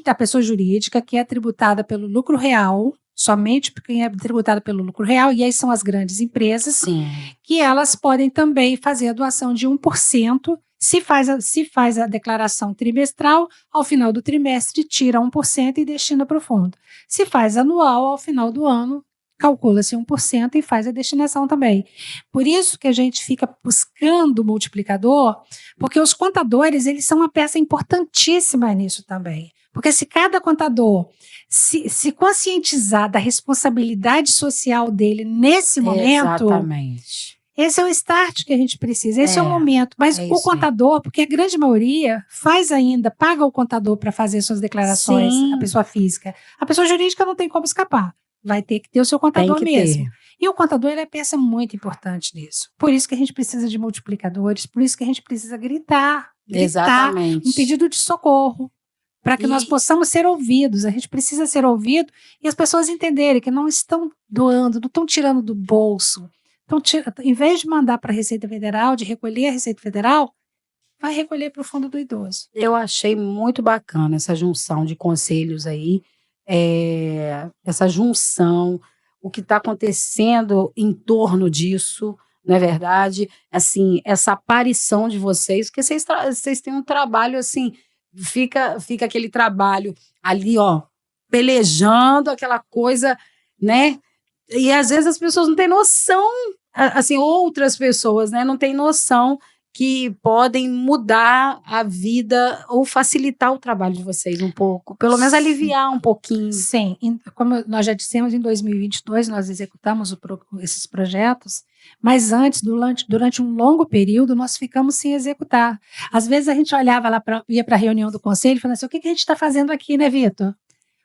A pessoa jurídica que é tributada pelo lucro real, somente quem é tributada pelo lucro real, e aí são as grandes empresas, Sim, que elas podem também fazer a doação de 1%, se faz a declaração trimestral, ao final do trimestre tira 1% e destina para o fundo. Se faz anual, ao final do ano, calcula-se 1% e faz a destinação também. Por isso que a gente fica buscando o multiplicador, porque os contadores, eles são uma peça importantíssima nisso também. Porque se cada contador se conscientizar da responsabilidade social dele nesse momento, exatamente. Esse é o start que a gente precisa, esse é o momento. Mas o contador, porque a grande maioria paga o contador para fazer suas declarações, a pessoa física. A pessoa jurídica não tem como escapar. Vai ter que ter o seu contador mesmo. E o contador, ele é peça muito importante nisso. Por isso que a gente precisa de multiplicadores, por isso que a gente precisa gritar Exatamente. Um pedido de socorro para que nós possamos ser ouvidos. A gente precisa ser ouvido e as pessoas entenderem que não estão doando, não estão tirando do bolso. Então, em vez de mandar para a Receita Federal, de recolher a Receita Federal, vai recolher para o Fundo do Idoso. Eu achei muito bacana essa junção de conselhos aí, essa junção, o que está acontecendo em torno disso, não é verdade? Assim, essa aparição de vocês, porque vocês têm um trabalho assim, fica aquele trabalho ali, ó, pelejando, aquela coisa, né? E às vezes as pessoas não têm noção, assim, outras pessoas, né, não têm noção que podem mudar a vida ou facilitar o trabalho de vocês um pouco, pelo menos aliviar um pouquinho. Sim, como nós já dissemos, em 2022 nós executamos esses projetos, mas antes, durante um longo período, nós ficamos sem executar. Às vezes a gente olhava lá, ia para a reunião do conselho e falava assim, o que a gente está fazendo aqui, né, Vitor?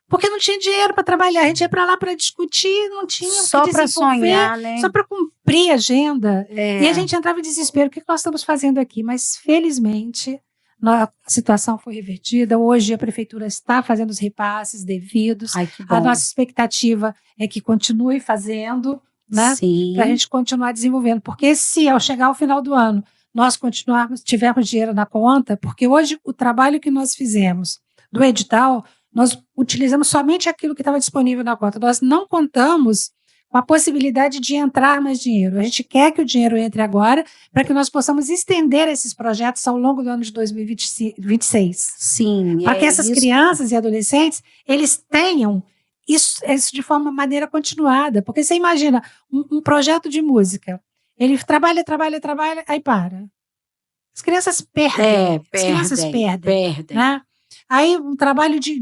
Porque não tinha dinheiro para trabalhar, a gente ia para lá para discutir, não tinha só para sonhar, né? Só para cumprir a agenda. E a gente entrava em desespero, o que nós estamos fazendo aqui? Mas, felizmente, a situação foi revertida. Hoje a prefeitura está fazendo os repasses devidos. Ai, que bom. A nossa expectativa é que continue fazendo, né? Para a gente continuar desenvolvendo. Porque se ao chegar ao final do ano nós tivermos dinheiro na conta, porque hoje o trabalho que nós fizemos do edital, nós utilizamos somente aquilo que estava disponível na conta. Nós não contamos com a possibilidade de entrar mais dinheiro. A gente quer que o dinheiro entre agora para que nós possamos estender esses projetos ao longo do ano de 2026. Sim. Para que essas crianças e adolescentes, eles tenham isso de maneira continuada. Porque você imagina um projeto de música. Ele trabalha, aí para. As crianças perdem. As crianças perdem. Né? Aí um trabalho de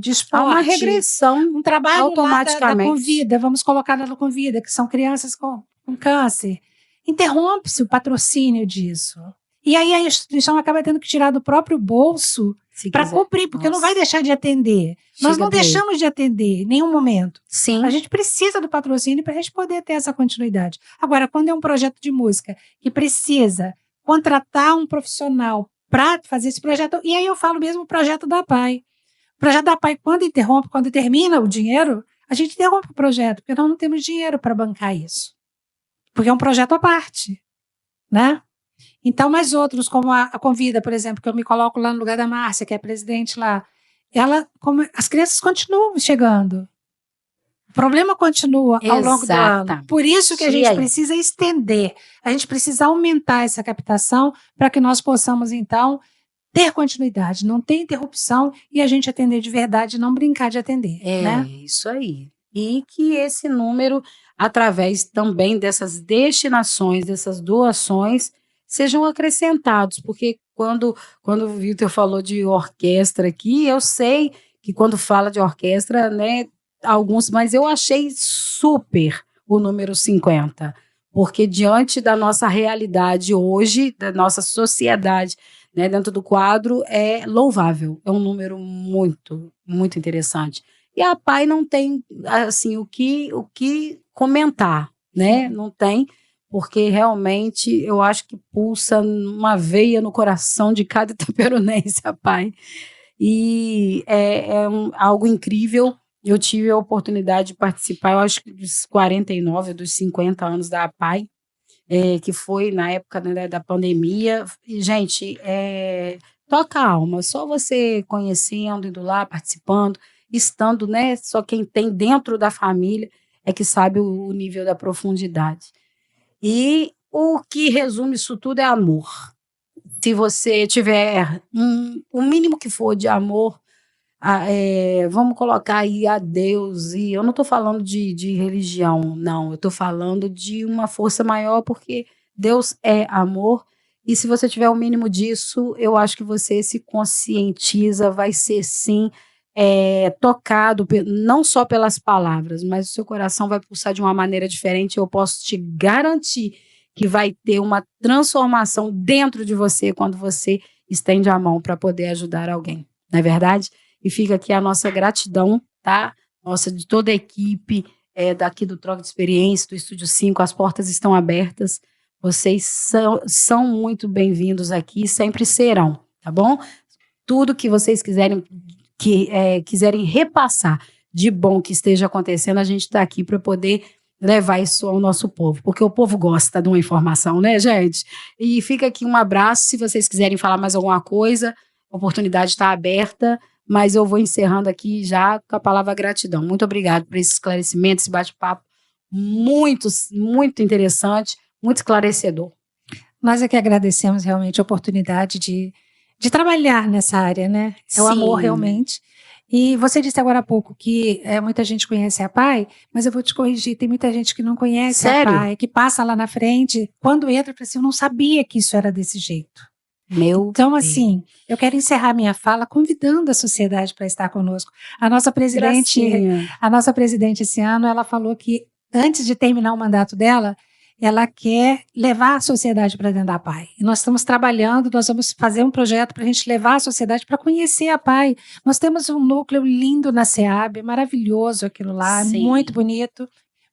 esporte. Uma regressão. Um trabalho automaticamente. da Convida, vamos colocar na Convida, que são crianças com câncer. Interrompe-se o patrocínio disso. E aí a instituição acaba tendo que tirar do próprio bolso para cumprir, porque não vai deixar de atender. Nós não deixamos de atender em nenhum momento. Sim. A gente precisa do patrocínio para a gente poder ter essa continuidade. Agora, quando é um projeto de música que precisa contratar um profissional para fazer esse projeto, e aí eu falo mesmo o projeto da PAI. O projeto da PAI, quando termina o dinheiro, a gente interrompe o projeto, porque nós não temos dinheiro para bancar isso. Porque é um projeto à parte, né? Então, mais outros, como a Convida, por exemplo, que eu me coloco lá no lugar da Márcia, que é presidente lá, as crianças continuam chegando. O problema continua ao longo do ano. Por isso que a gente precisa estender, a gente precisa aumentar essa captação para que nós possamos, então, ter continuidade, não ter interrupção e a gente atender de verdade, não brincar de atender. Né? Isso aí. E que esse número, através também dessas destinações, dessas doações, sejam acrescentados, porque quando o Vitor falou de orquestra aqui, eu sei que quando fala de orquestra, né, mas eu achei super o número 50, porque diante da nossa realidade hoje, da nossa sociedade, né, dentro do quadro, é louvável, é um número muito, muito interessante. E a PAI não tem, assim, o que comentar, né, não tem, porque realmente eu acho que pulsa uma veia no coração de cada itaperunense, a PAI, e algo incrível. Eu tive a oportunidade de participar, eu acho que dos 49, dos 50 anos da APAI, que foi na época, né, da pandemia. E, gente, toca a alma, só você conhecendo, indo lá, participando, estando, né, só quem tem dentro da família é que sabe o nível da profundidade. E o que resume isso tudo é amor. Se você tiver o mínimo que for de amor, vamos colocar aí a Deus, e eu não estou falando de religião, não, eu estou falando de uma força maior, porque Deus é amor, e se você tiver o mínimo disso, eu acho que você se conscientiza, vai ser sim tocado, não só pelas palavras, mas o seu coração vai pulsar de uma maneira diferente. Eu posso te garantir que vai ter uma transformação dentro de você quando você estende a mão para poder ajudar alguém, não é verdade? E fica aqui a nossa gratidão, tá? Nossa, de toda a equipe daqui do Troca de Experiência, do Estúdio 5, as portas estão abertas. Vocês são muito bem-vindos aqui, sempre serão, tá bom? tudo que vocês quiserem repassar de bom que esteja acontecendo, a gente está aqui para poder levar isso ao nosso povo, porque o povo gosta de uma informação, né, gente? E fica aqui um abraço, se vocês quiserem falar mais alguma coisa, a oportunidade está aberta, mas eu vou encerrando aqui já com a palavra gratidão. Muito obrigado por esse esclarecimento, esse bate-papo muito, muito interessante, muito esclarecedor. Nós é que agradecemos realmente a oportunidade de trabalhar nessa área, né? É o amor realmente. E você disse agora há pouco que muita gente conhece a PAI, mas eu vou te corrigir, tem muita gente que não conhece a PAI, que passa lá na frente, quando entra para si, eu não sabia que isso era desse jeito. Então, assim, eu quero encerrar minha fala convidando a sociedade para estar conosco. A nossa presidente esse ano, ela falou que antes de terminar o mandato dela, ela quer levar a sociedade para dentro da PAI. E nós estamos trabalhando, nós vamos fazer um projeto para a gente levar a sociedade para conhecer a PAI. Nós temos um núcleo lindo na SEAB, maravilhoso aquilo lá, muito bonito.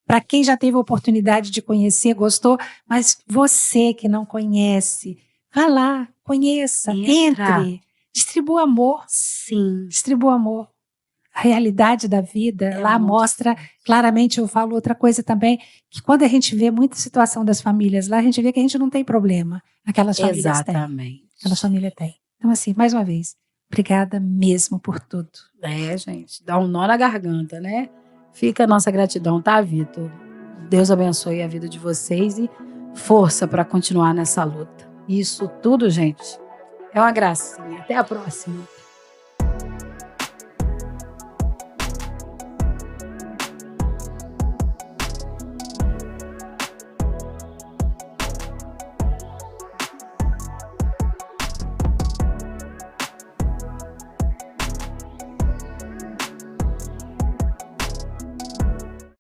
Para quem já teve a oportunidade de conhecer, gostou, mas você que não conhece, vá lá, conheça, entre, distribua amor. Sim. Distribua amor. A realidade da vida lá mostra claramente. Eu falo outra coisa também, que quando a gente vê muita situação das famílias lá, a gente vê que a gente não tem problema. Aquelas famílias Exatamente. têm. Aquelas famílias têm. Então, assim, mais uma vez, obrigada mesmo por tudo. Gente, dá um nó na garganta, né? Fica a nossa gratidão, tá, Vitor? Deus abençoe a vida de vocês e força para continuar nessa luta. Isso tudo, gente, é uma gracinha. Até a próxima.